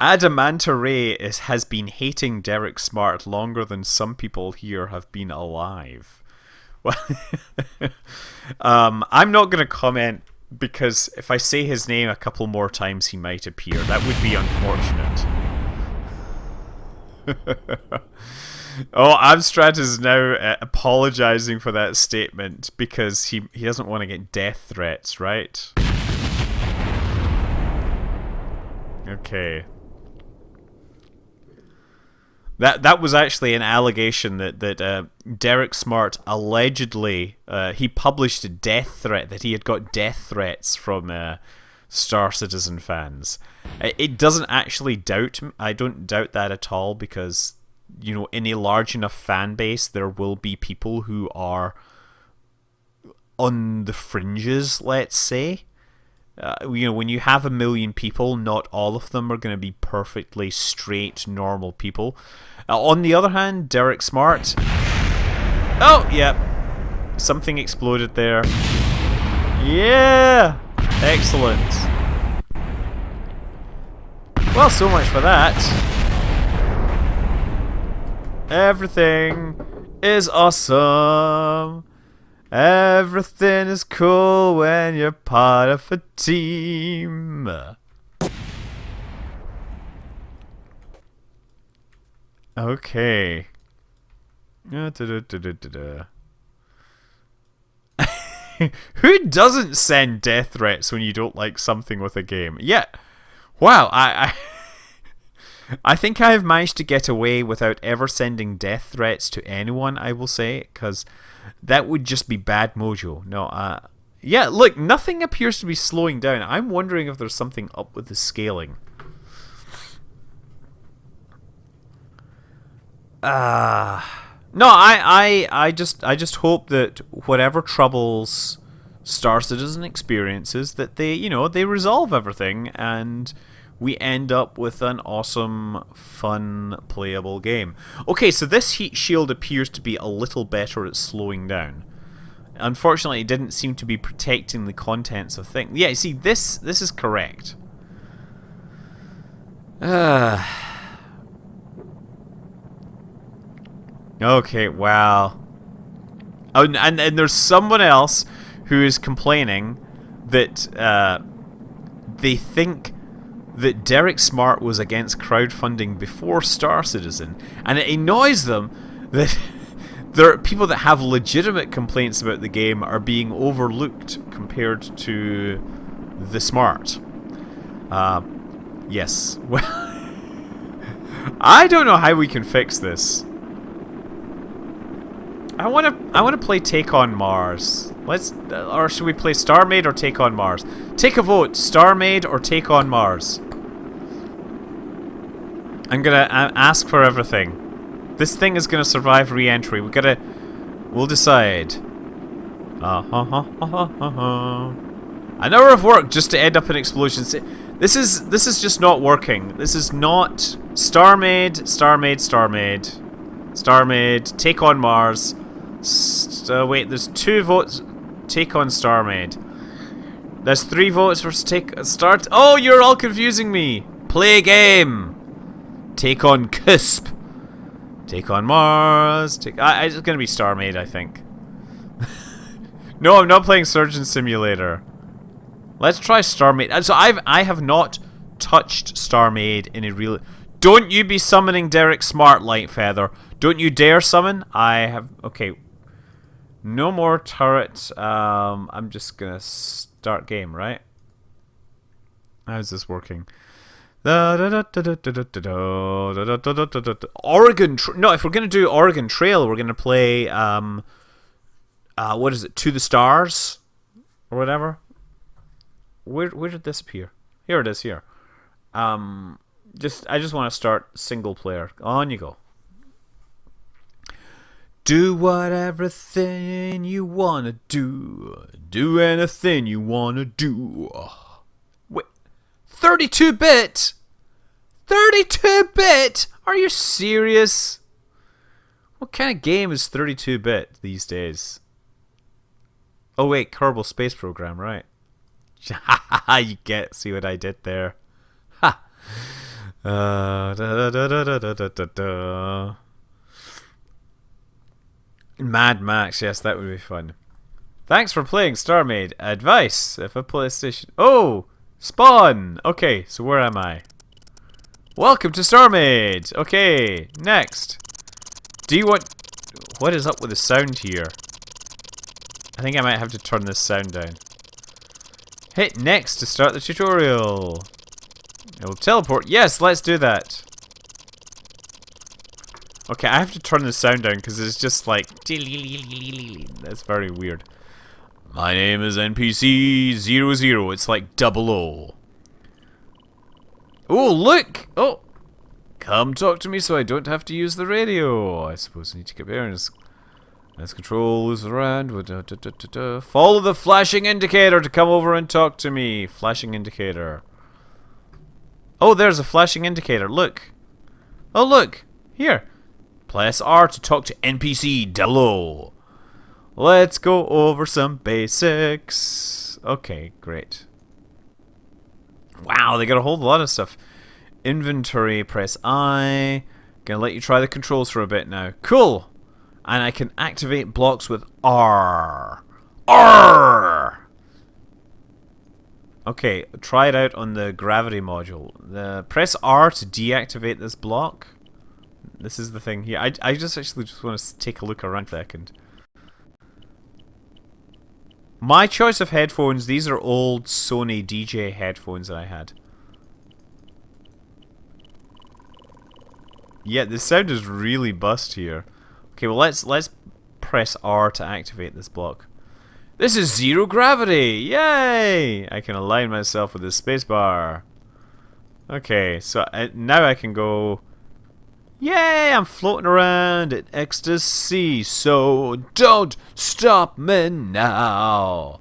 Adamanta Ray has been hating Derek Smart longer than some people here have been alive. Well, I'm not going to comment, because if I say his name a couple more times he might appear. That would be unfortunate. Oh, Amstrad is now apologizing for that statement because he doesn't want to get death threats, right? Okay. That was actually an allegation that Derek Smart allegedly he published a death threat, that he had got death threats from Star Citizen fans. It doesn't actually I don't doubt that at all, because you know, in a large enough fan base, there will be people who are on the fringes, let's say. You know, when you have 1 million people, not all of them are going to be perfectly straight, normal people. On the other hand, Derek Smart... Oh, yeah. Something exploded there. Yeah! Excellent. Well, so much for that. Everything is awesome. Everything is cool when you're part of a team. Okay. Who doesn't send death threats when you don't like something with a game? Yeah. Wow, I think I have managed to get away without ever sending death threats to anyone, I will say, because that would just be bad mojo. No, yeah, look, nothing appears to be slowing down. I'm wondering if there's something up with the scaling. No, I just hope that whatever troubles Star Citizen experiences, that they resolve everything and we end up with an awesome, fun, playable game. Okay, so this heat shield appears to be a little better at slowing down. Unfortunately, it didn't seem to be protecting the contents of things. Yeah, see, this is correct. Okay, wow. Oh, and there's someone else who is complaining that they think that Derek Smart was against crowdfunding before Star Citizen, and it annoys them that there are people that have legitimate complaints about the game are being overlooked compared to the Smart. Yes. Well, I don't know how we can fix this. I want to play Take on Mars. Or should we play Starmade or Take on Mars? Take a vote. Starmade or Take on Mars? I'm gonna ask for everything. This thing is gonna survive re-entry. We'll decide. An hour of work just to end up in explosions. This is just not working. This is not Starmade. Take on Mars. Wait, there's 2 votes. Take on Starmade. There's 3 votes for start. Oh, you're all confusing me. Play game. Take on Cusp. Take on Mars. It's gonna be Starmade, I think. No, I'm not playing Surgeon Simulator. Let's try Starmade. So I have not touched Starmade in a real. Don't you be summoning Derek Smart, Lightfeather. Don't you dare summon. I have. Okay. No more turret. I'm just gonna start game, right? How's this working? Oregon. No, if we're gonna do Oregon Trail, we're gonna play. What is it? To the Stars, or whatever. Where did this appear? Here it is. Here. I just want to start single player. On you go. Do whatever thing you wanna do. Do anything you wanna do. Wait, 32-bit? 32-bit? Are you serious? What kind of game is 32-bit these days? Oh wait, Kerbal Space Program, right? You see what I did there? Ha! Mad Max, yes, that would be fun. Thanks for playing Starmade. Advice: if a PlayStation. Oh, Spawn. Okay, so where am I? Welcome to Starmade. Okay, next. Do you want? What is up with the sound here? I think I might have to turn this sound down. Hit next to start the tutorial. It will teleport. Yes, let's do that. Okay, I have to turn the sound down because it's just like... That's very weird. My name is NPC00. It's like 00. Oh, look! Oh! Come talk to me so I don't have to use the radio. I suppose I need to get bearings. As control is around. Follow the flashing indicator to come over and talk to me. Flashing indicator. Oh, there's a flashing indicator. Look. Oh, look. Here. Press R to talk to NPC Delo. Let's go over some basics. Okay, great. Wow, they got a whole lot of stuff. Inventory, press I. Gonna let you try the controls for a bit now. Cool. And I can activate blocks with R. R. Okay, try it out on the gravity module. Press R to deactivate this block. This is the thing here. I just want to take a look around a second. My choice of headphones, these are old Sony DJ headphones that I had. Yeah, the sound is really bust here. Okay, well let's press R to activate this block. This is zero gravity! Yay! I can align myself with the spacebar. Okay, so now I can go... Yay! I'm floating around in ecstasy, so don't stop me now.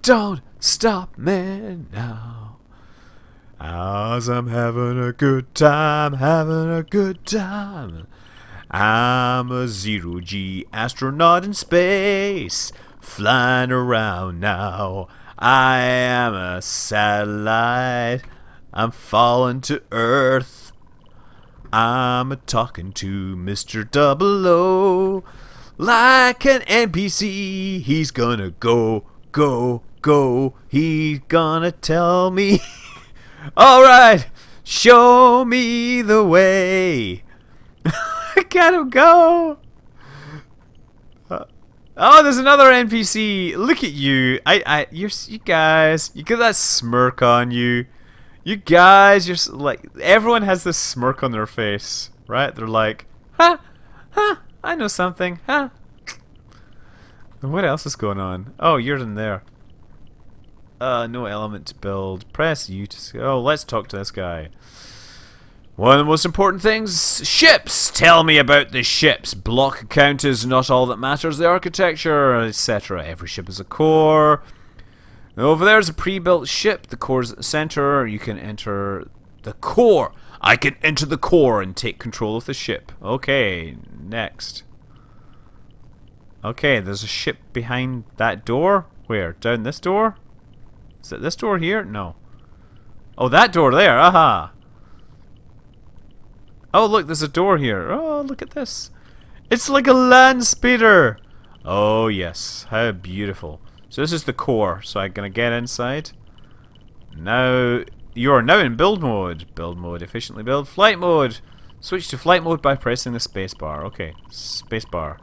Don't stop me now. As I'm having a good time, having a good time. I'm a zero-G astronaut in space, flying around now. I am a satellite, I'm falling to Earth. I'm talking to Mr. 00 like an NPC. He's gonna go, go, go. He's gonna tell me. Alright, show me the way. I gotta go. Oh, there's another NPC. Look at you. You guys. You get that smirk on you. You guys, like, everyone has this smirk on their face, right? They're like, I know something, What else is going on? Oh, you're in there. No element to build. Press U to... Oh, let's talk to this guy. One of the most important things, ships! Tell me about the ships. Block count is not all that matters, the architecture, etc. Every ship is a core. Over there is a pre-built ship. The core is at the center. You can enter the core. I can enter the core and take control of the ship. Okay, next. Okay, there's a ship behind that door. Where? Down this door? Is it this door here? No. Oh, that door there. Aha. Oh, look, there's a door here. Oh, look at this. It's like a land speeder. Oh, yes. How beautiful. So this is the core. So I'm going to get inside. Now, you are now in build mode. Build mode, efficiently build. Flight mode. Switch to flight mode by pressing the spacebar. Okay, spacebar.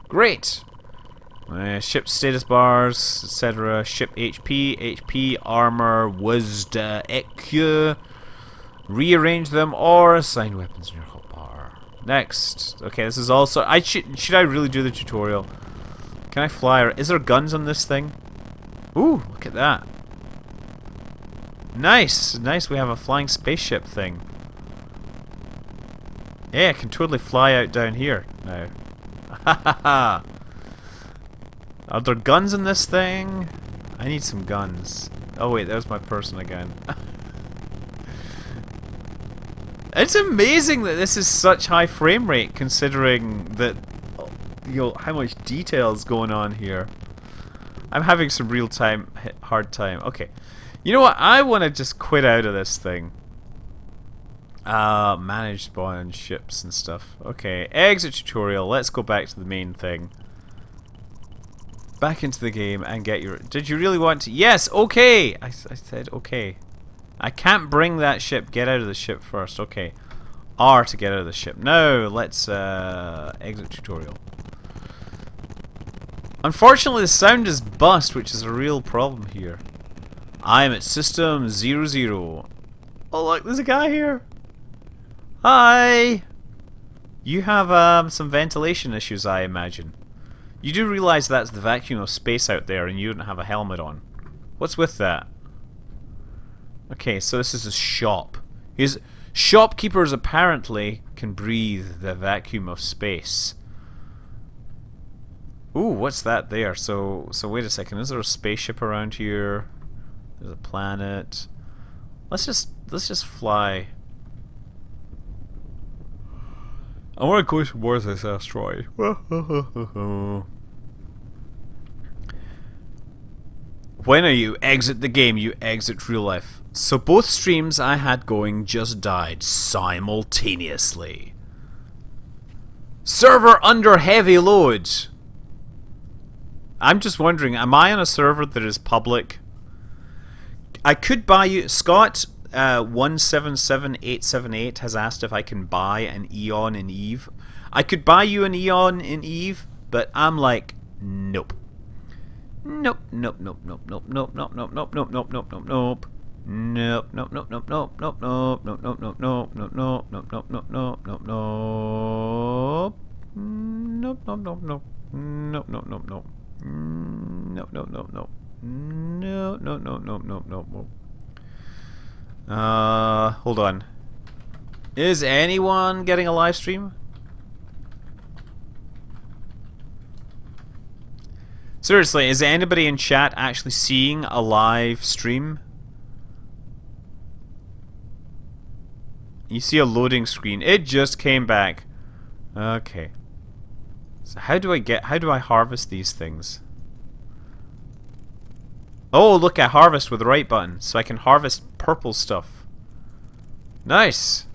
Great. Ship status bars, etc. Ship HP, armor, wisdom, EQ. Rearrange them or assign weapons in your hotbar. Next. Okay, this is also... Should I really do the tutorial? Can I fly? Is there guns on this thing? Ooh, look at that. Nice, nice. We have a flying spaceship thing. Yeah, I can totally fly out down here now. Ha ha ha. Are there guns in this thing? I need some guns. Oh wait, there's my person again. It's amazing that this is such high frame rate, considering that, you know, how much detail's going on here. I'm having some hard time. Okay, you know what? I want to just quit out of this thing. Manage spawn ships and stuff. Okay, exit tutorial. Let's go back to the main thing. Back into the game and get your... Did you really want to... Yes, okay! I said okay. I can't bring that ship. Get out of the ship first. Okay. R to get out of the ship. Now, let's exit tutorial. Unfortunately, the sound is bust, which is a real problem here. I'm at system 00. Oh, look, there's a guy here. Hi! You have some ventilation issues, I imagine. You do realize that's the vacuum of space out there and you don't have a helmet on. What's with that? Okay, so this is a shop. Shopkeepers apparently can breathe the vacuum of space. Ooh, what's that there? So wait a second. Is there a spaceship around here? There's a planet. Let's just fly. I want to go towards this asteroid. When you exit the game, you exit real life. So both streams I had going just died simultaneously. Server under heavy load. I'm just wondering, am I on a server that is public? I could buy you... Scott 177878 has asked if I can buy an Eon in Eve. I could buy you an Eon in Eve, but I'm like, nope. Nope, nope, nope, nope, nope, nope, nope, nope, nope, nope, nope, nope, nope, nope. Nope, nope, nope, nope, nope, nope, nope, nope, nope, nope, nope, nope, nope, nope, nope, nope, nope, nope, nope. Nope, nope, nope, nope. Nope, nope, nope, nope. Nope, nope, nope, nope. Nope, nope, nope, nope, nope, nope, nope. Hold on. Is anyone getting a live stream? Seriously, is anybody in chat actually seeing a live stream? You see a loading screen. It just came back. Okay. So how do I harvest these things? Oh, look, I harvest with the right button, so I can harvest purple stuff. Nice.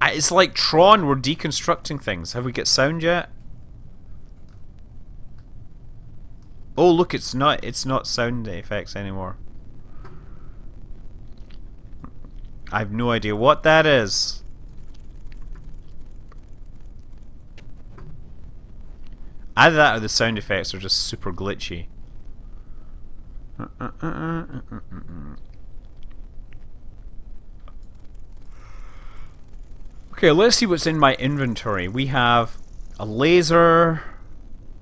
It's like Tron, we're deconstructing things. Have we got sound yet? Oh look, it's not sound effects anymore. I have no idea what that is. Either that or the sound effects are just super glitchy. Okay, let's see what's in my inventory. We have a laser.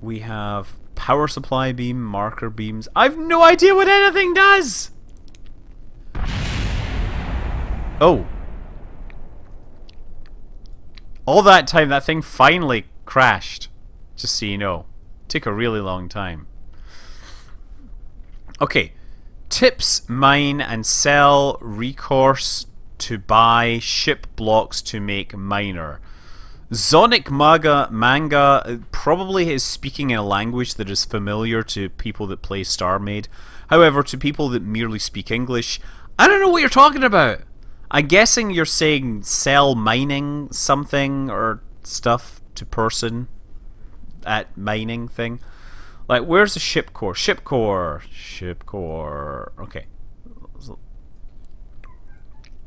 We have power supply beam, marker beams. I've no idea what anything does! Oh. All that time, that thing finally crashed. Just so you know. Took a really long time. Okay. Tips, mine, and sell recourse to buy ship blocks to make miner. Zonic manga probably is speaking in a language that is familiar to people that play Starmade. However, to people that merely speak English, I don't know what you're talking about. I'm guessing you're saying sell mining something or stuff to person at mining thing. Like, where's the ship core? Ship core. Ship core. Okay.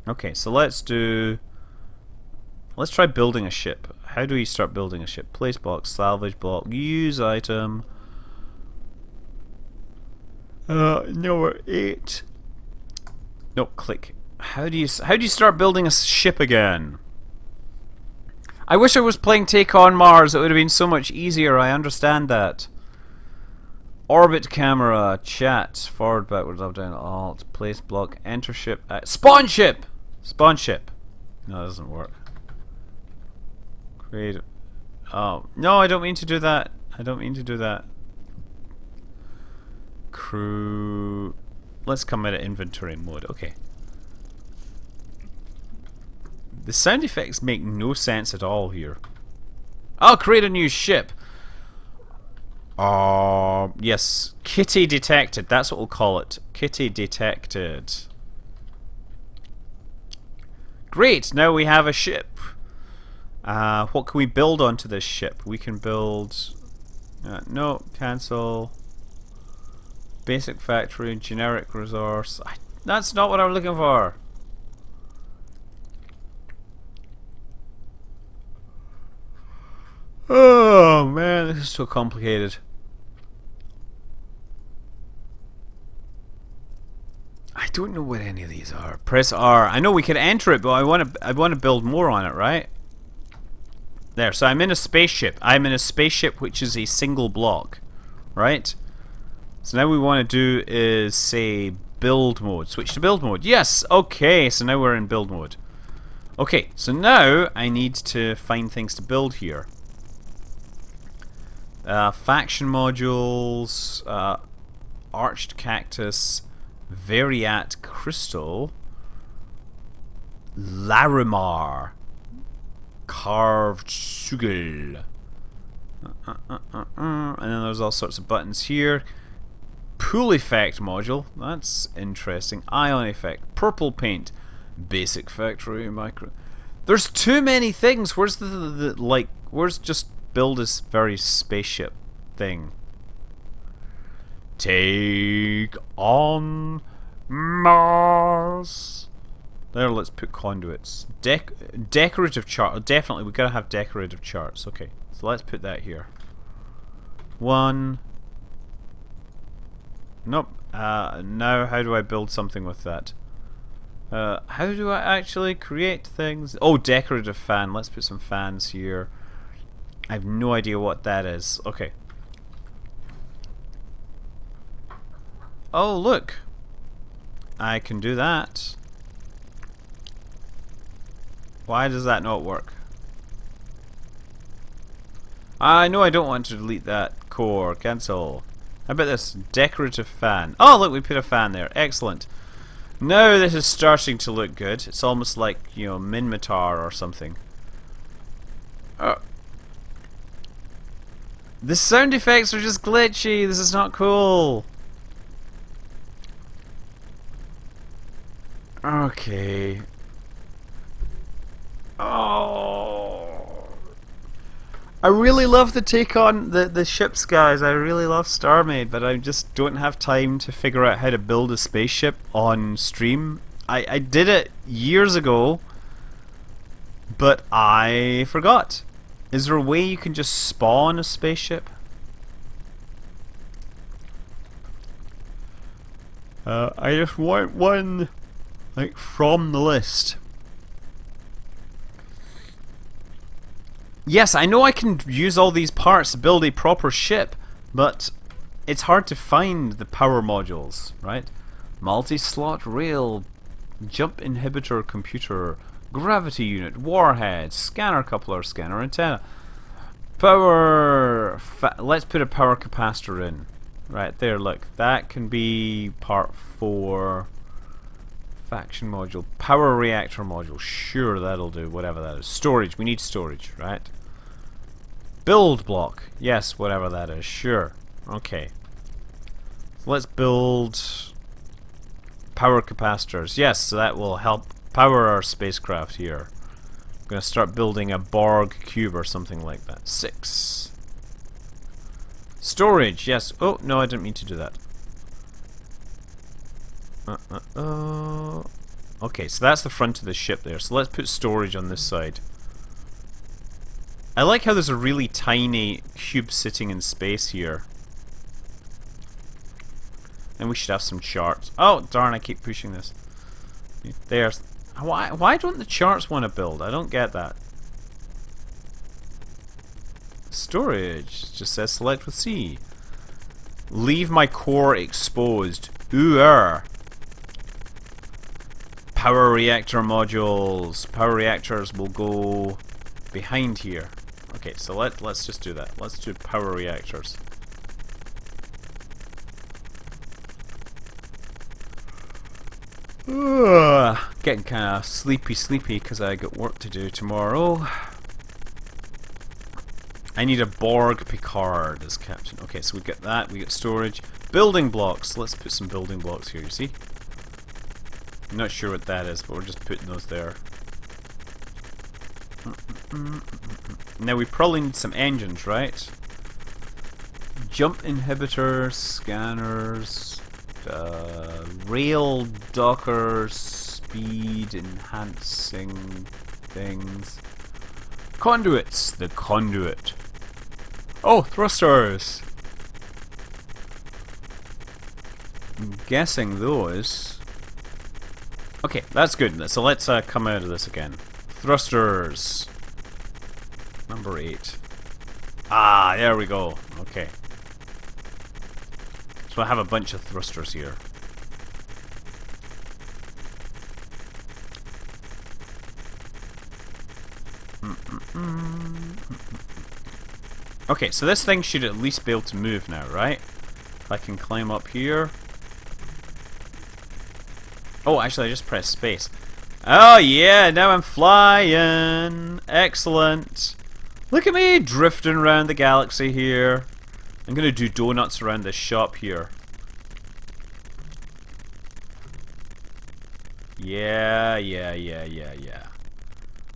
Okay, so let's try building a ship. How do we start building a ship? Place block, salvage block, use item. Number 8. No, click. How do you start building a ship again? I wish I was playing Take on Mars. It would have been so much easier. I understand that. Orbit camera, chat, forward, backwards, up, down, alt, place block, enter ship, spawn ship! Spawn ship. No, that doesn't work. Create. Oh, no, I don't mean to do that. I don't mean to do that. Crew. Let's come out of inventory mode. Okay. The sound effects make no sense at all here. I'll create a new ship. Yes. Kitty detected. That's what we'll call it. Kitty detected. Great. Now we have a ship. What can we build onto this ship? We can build... no. Cancel. Basic factory. Generic resource. That's not what I'm looking for. Oh man, this is so complicated. I don't know what any of these are. Press R. I know we can enter it, but I want to build more on it, right? There. So I'm in a spaceship. I'm in a spaceship which is a single block, right? So now we want to do is say build mode. Switch to build mode. Yes. Okay. So now we're in build mode. Okay. So now I need to find things to build here. Faction modules, arched cactus, variat crystal, Larimar, carved sugel, and then there's all sorts of buttons here. Pool effect module, that's interesting. Ion effect, purple paint, basic factory micro. There's too many things. Where's the like? Where's just build this very spaceship thing? Take on Mars. There, let's put conduits. Decorative chart. Definitely, we gotta have decorative charts. Okay, so let's put that here. 1. Nope. Now, how do I build something with that? How do I actually create things? Oh, decorative fan. Let's put some fans here. I have no idea what that is. Okay. Oh, look. I can do that. Why does that not work? I know I don't want to delete that core. Cancel. How about this decorative fan? Oh, look, we put a fan there. Excellent. Now this is starting to look good. It's almost like, you know, Minmatar or something. The sound effects are just glitchy. This is not cool. Okay. Oh. I really love the take on the ships, guys. I really love Starmade, but I just don't have time to figure out how to build a spaceship on stream. I did it years ago, but I forgot. Is there a way you can just spawn a spaceship? I just want one, like, from the list. Yes, I know I can use all these parts to build a proper ship, but it's hard to find the power modules, right? Multi-slot rail, jump inhibitor computer, gravity unit, warhead, scanner coupler, scanner antenna, power... let's put a power capacitor in. Right there, look. That can be part 4. Faction module. Power reactor module. Sure, that'll do. Whatever that is. Storage. We need storage, right? Build block. Yes, whatever that is. Sure. Okay. So let's build power capacitors. Yes, so that will help power our spacecraft here. I'm going to start building a Borg cube or something like that. 6. Storage, yes. Oh, no, I didn't mean to do that. Okay, so that's the front of the ship there. So let's put storage on this side. I like how there's a really tiny cube sitting in space here. And we should have some charts. Oh, darn, I keep pushing this. There's... Why don't the charts want to build? I don't get that. Storage just says select with C. Leave my core exposed. Ooh. Power reactor modules. Power reactors will go behind here. Okay, so let's just do that. Let's do power reactors. Getting kind of sleepy because I got work to do tomorrow. I need a Borg Picard as captain. Okay, so we get that. We get storage. Building blocks. Let's put some building blocks here, you see? I'm not sure what that is, but we're just putting those there. Now we probably need some engines, right? Jump inhibitors, scanners, rail dockers, speed enhancing things. Conduits. The conduit. Oh, thrusters. I'm guessing those. Okay, that's good. So let's come out of this again. Thrusters. Number 8. Ah, there we go. Okay. So I have a bunch of thrusters here. Okay, so this thing should at least be able to move now, right? If I can climb up here. Oh, actually I just pressed space. Oh yeah, now I'm flying. Excellent. Look at me drifting around the galaxy here. I'm gonna do donuts around this shop here. Yeah.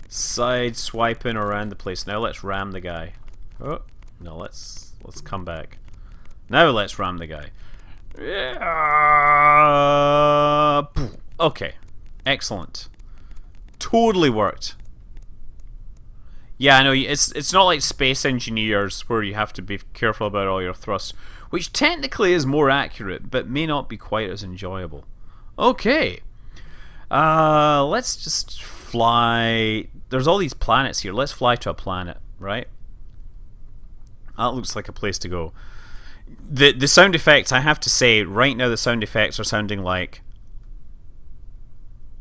Side swiping around the place. Now let's ram the guy. Oh, no, let's come back. Now let's ram the guy. Yeah. Okay. Excellent. Totally worked. Yeah, I know, it's not like Space Engineers where you have to be careful about all your thrusts, which technically is more accurate, but may not be quite as enjoyable. Okay. Let's just fly. There's all these planets here. Let's fly to a planet, right? That looks like a place to go. The sound effects, I have to say, right now the sound effects are sounding like...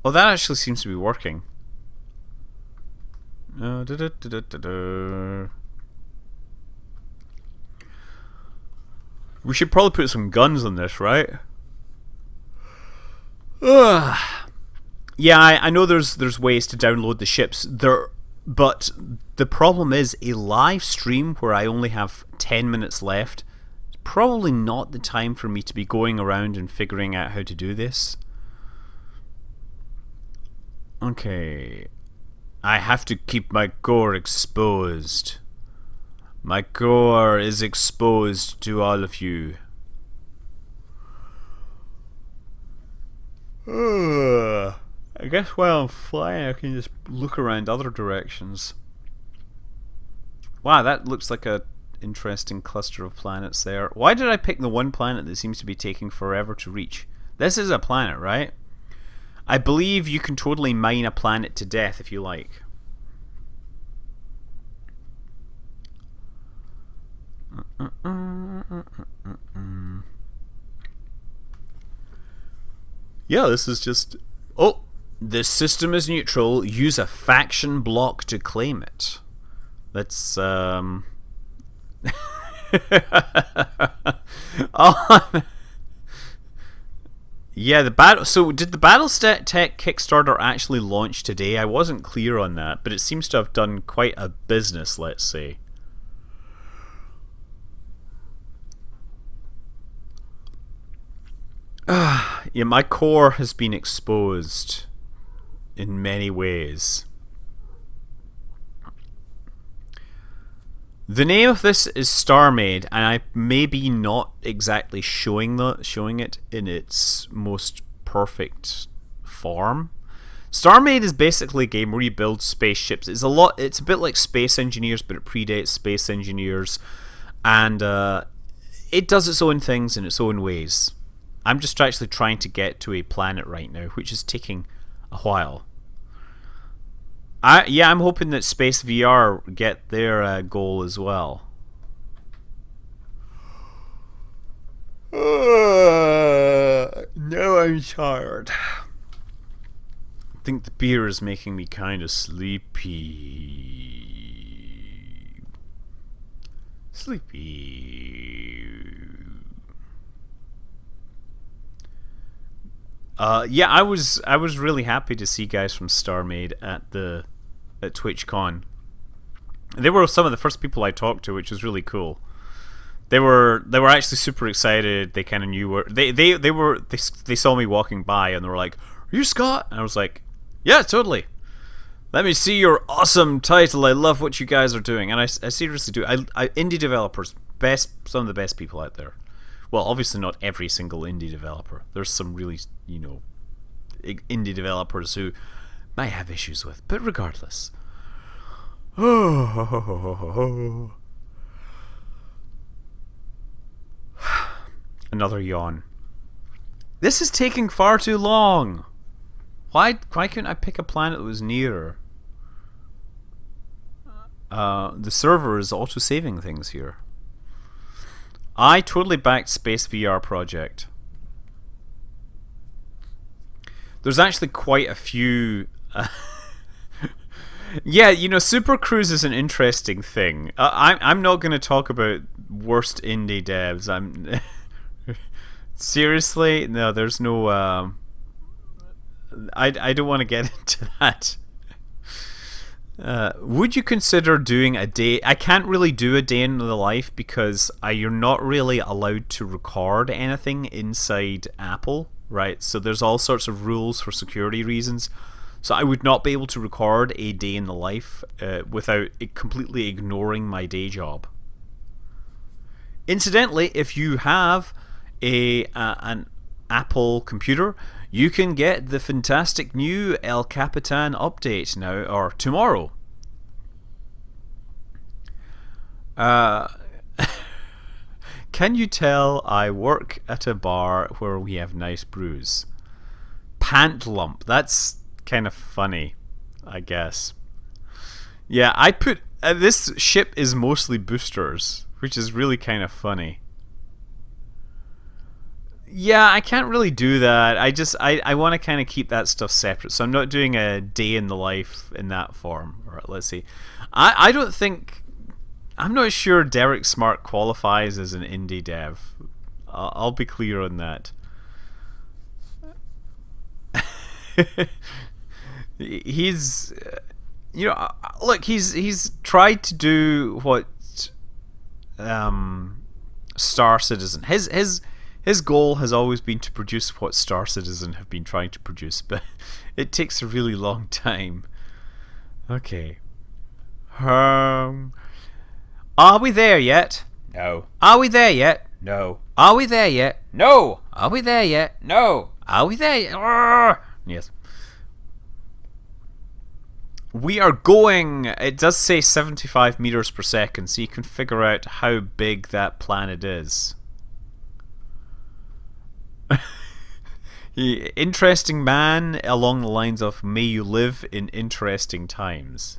Oh, that actually seems to be working. We should probably put some guns on this, right? Yeah, I know there's ways to download the ships there, but the problem is a live stream where I only have 10 minutes left is probably not the time for me to be going around and figuring out how to do this. Okay, I have to keep my core exposed. My core is exposed to all of you. I guess while I'm flying I can just look around other directions. Wow, that looks like a interesting cluster of planets there. Why did I pick the one planet that seems to be taking forever to reach? This is a planet, right? I believe you can totally mine a planet to death if you like. Yeah, this is just... Oh! This system is neutral. Use a faction block to claim it. Let's, Oh, yeah, the battle... So, did the Battlestat Tech Kickstarter actually launch today? I wasn't clear on that, but it seems to have done quite a business, let's say. Yeah, my core has been exposed in many ways. The name of this is Starmade, and I may be not exactly showing it in its most perfect form. Starmade is basically a game where you build spaceships. It's a bit like Space Engineers, but it predates Space Engineers, and it does its own things in its own ways. I'm just actually trying to get to a planet right now, which is taking a while. I'm hoping that Space VR get their goal as well. Now I'm tired. I think the beer is making me kind of sleepy. Yeah, I was really happy to see guys from Starmade at TwitchCon. They were some of the first people I talked to, which was really cool. They were actually super excited. They kind of knew they saw me walking by and they were like, "Are you Scott?" And I was like, "Yeah, totally. Let me see your awesome title. I love what you guys are doing." And I seriously do. Indie developers, some of the best people out there. Well, obviously not every single indie developer. There's some really, indie developers who might have issues with. But regardless. Another yawn. This is taking far too long. Why couldn't I pick a planet that was nearer? The server is auto-saving things here. I totally backed Space VR Project. There's actually quite a few... yeah, Super Cruise is an interesting thing. I'm not going to talk about worst indie devs. Seriously? No, there's no... I don't want to get into that. Would you consider doing a day... I can't really do a day in the life because you're not really allowed to record anything inside Apple, right? So there's all sorts of rules for security reasons. So I would not be able to record a day in the life without completely ignoring my day job. Incidentally, if you have an Apple computer, you can get the fantastic new El Capitan update now, or tomorrow. Can you tell I work at a bar where we have nice brews? Pant lump. That's kind of funny, I guess. Yeah, I put... this ship is mostly boosters, which is really kind of funny. Yeah, I can't really do that. I want to kind of keep that stuff separate. So I'm not doing a day in the life in that form. All right, let's see. I don't think... I'm not sure Derek Smart qualifies as an indie dev. I'll be clear on that. He's... look, he's tried to do what... Star Citizen... His goal has always been to produce what Star Citizen have been trying to produce, but it takes a really long time. Okay. Are we there yet? No. Are we there yet? No. Are we there yet? No. Are we there yet? No. Are we there yet? Arrgh! Yes. We are going, it does say 75 meters per second, so you can figure out how big that planet is. Interesting man along the lines of may you live in interesting times.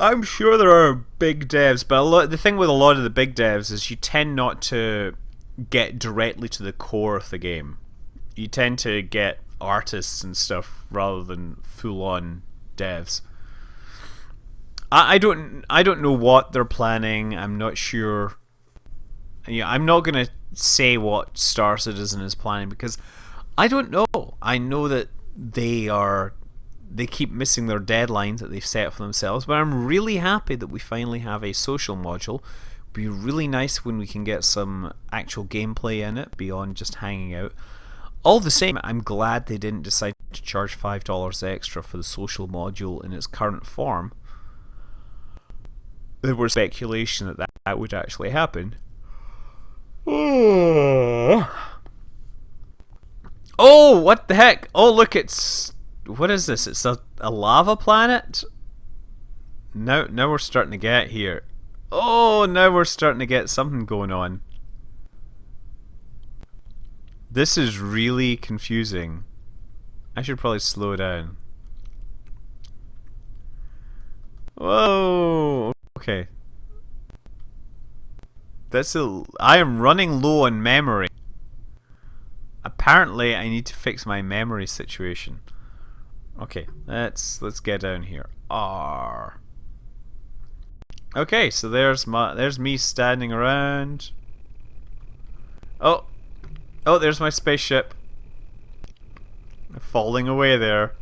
I'm sure there are big devs, but the thing with a lot of the big devs is you tend not to get directly to the core of the game. You tend to get artists and stuff rather than full-on devs. I don't know what they're planning. I'm not sure. Yeah, I'm not gonna say what Star Citizen is planning because I don't know. I know that they keep missing their deadlines that they've set for themselves, but I'm really happy that we finally have a social module. It'd be really nice when we can get some actual gameplay in it beyond just hanging out. All the same, I'm glad they didn't decide to charge $5 extra for the social module in its current form. There was speculation that that would actually happen. Oh, what the heck? Oh, look, it's... What is this? It's a lava planet? Now we're starting to get here. Oh, now we're starting to get something going on. This is really confusing. I should probably slow down. Whoa. Okay. I am running low on memory. Apparently, I need to fix my memory situation. Okay, let's get down here. R. Okay, so there's me standing around. Oh, there's my spaceship. Falling away there.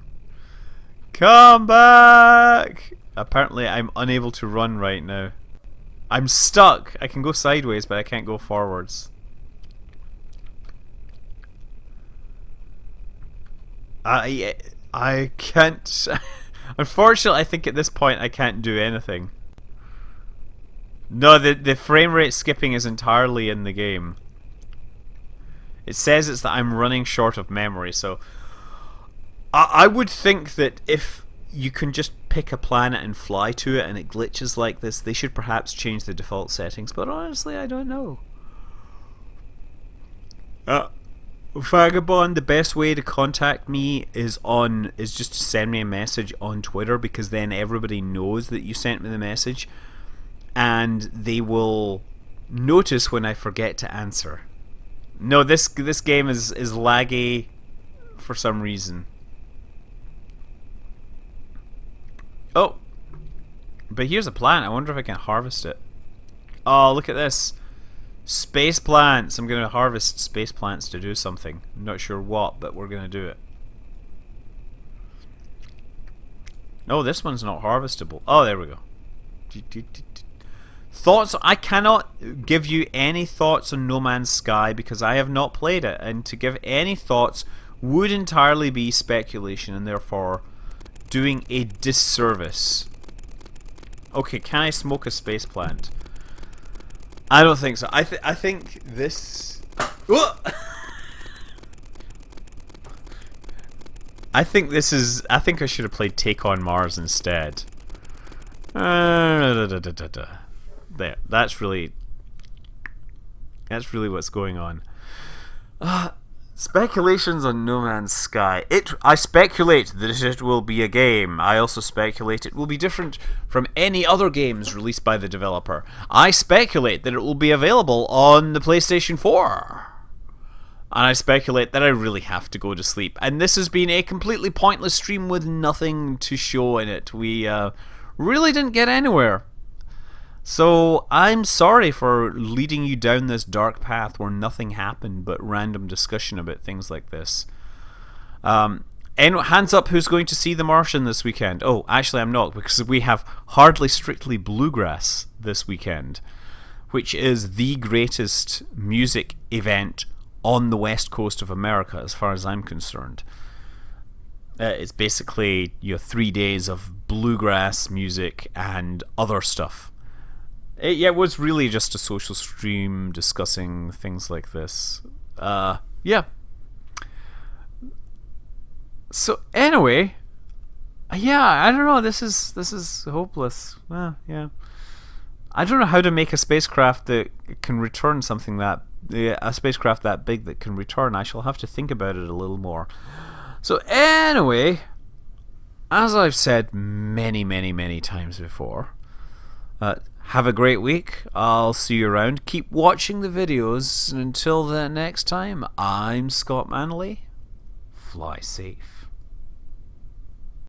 Come back! Apparently, I'm unable to run right now. I'm stuck. I can go sideways, but I can't go forwards. I can't. Unfortunately, I think at this point I can't do anything. No, the frame rate skipping is entirely in the game. It says it's that I'm running short of memory, so I would think that if you can just pick a planet and fly to it and it glitches like this, they should perhaps change the default settings, but honestly I don't know. Vagabond, the best way to contact me is just to send me a message on Twitter, because then everybody knows that you sent me the message and they will notice when I forget to answer. No, this game is laggy for some reason. Oh, but here's a plant. I wonder if I can harvest it. Oh, look at this. Space plants. I'm going to harvest space plants to do something. I'm not sure what, but we're going to do it. Oh, this one's not harvestable. Oh, there we go. Thoughts? I cannot give you any thoughts on No Man's Sky because I have not played it, and to give any thoughts would entirely be speculation and therefore doing a disservice. Okay, can I smoke a space plant? I don't think so. I think this... I think this is... I think I should have played Take on Mars instead. There. That's really what's going on. Speculations on No Man's Sky. I speculate that it will be a game. I also speculate it will be different from any other games released by the developer. I speculate that it will be available on the PlayStation 4. And I speculate that I really have to go to sleep. And this has been a completely pointless stream with nothing to show in it. We really didn't get anywhere. So I'm sorry for leading you down this dark path where nothing happened but random discussion about things like this. And hands up, who's going to see The Martian this weekend? Oh, actually I'm not, because we have Hardly Strictly Bluegrass this weekend, which is the greatest music event on the west coast of America as far as I'm concerned. It's basically 3 days of bluegrass music and other stuff. It was really just a social stream discussing things like this. Yeah. So anyway, yeah, I don't know. This is hopeless. Yeah. I don't know how to make a spacecraft that can return something a spacecraft that big that can return. I shall have to think about it a little more. So anyway, as I've said many times before, have a great week. I'll see you around. Keep watching the videos. And until the next time, I'm Scott Manley. Fly safe.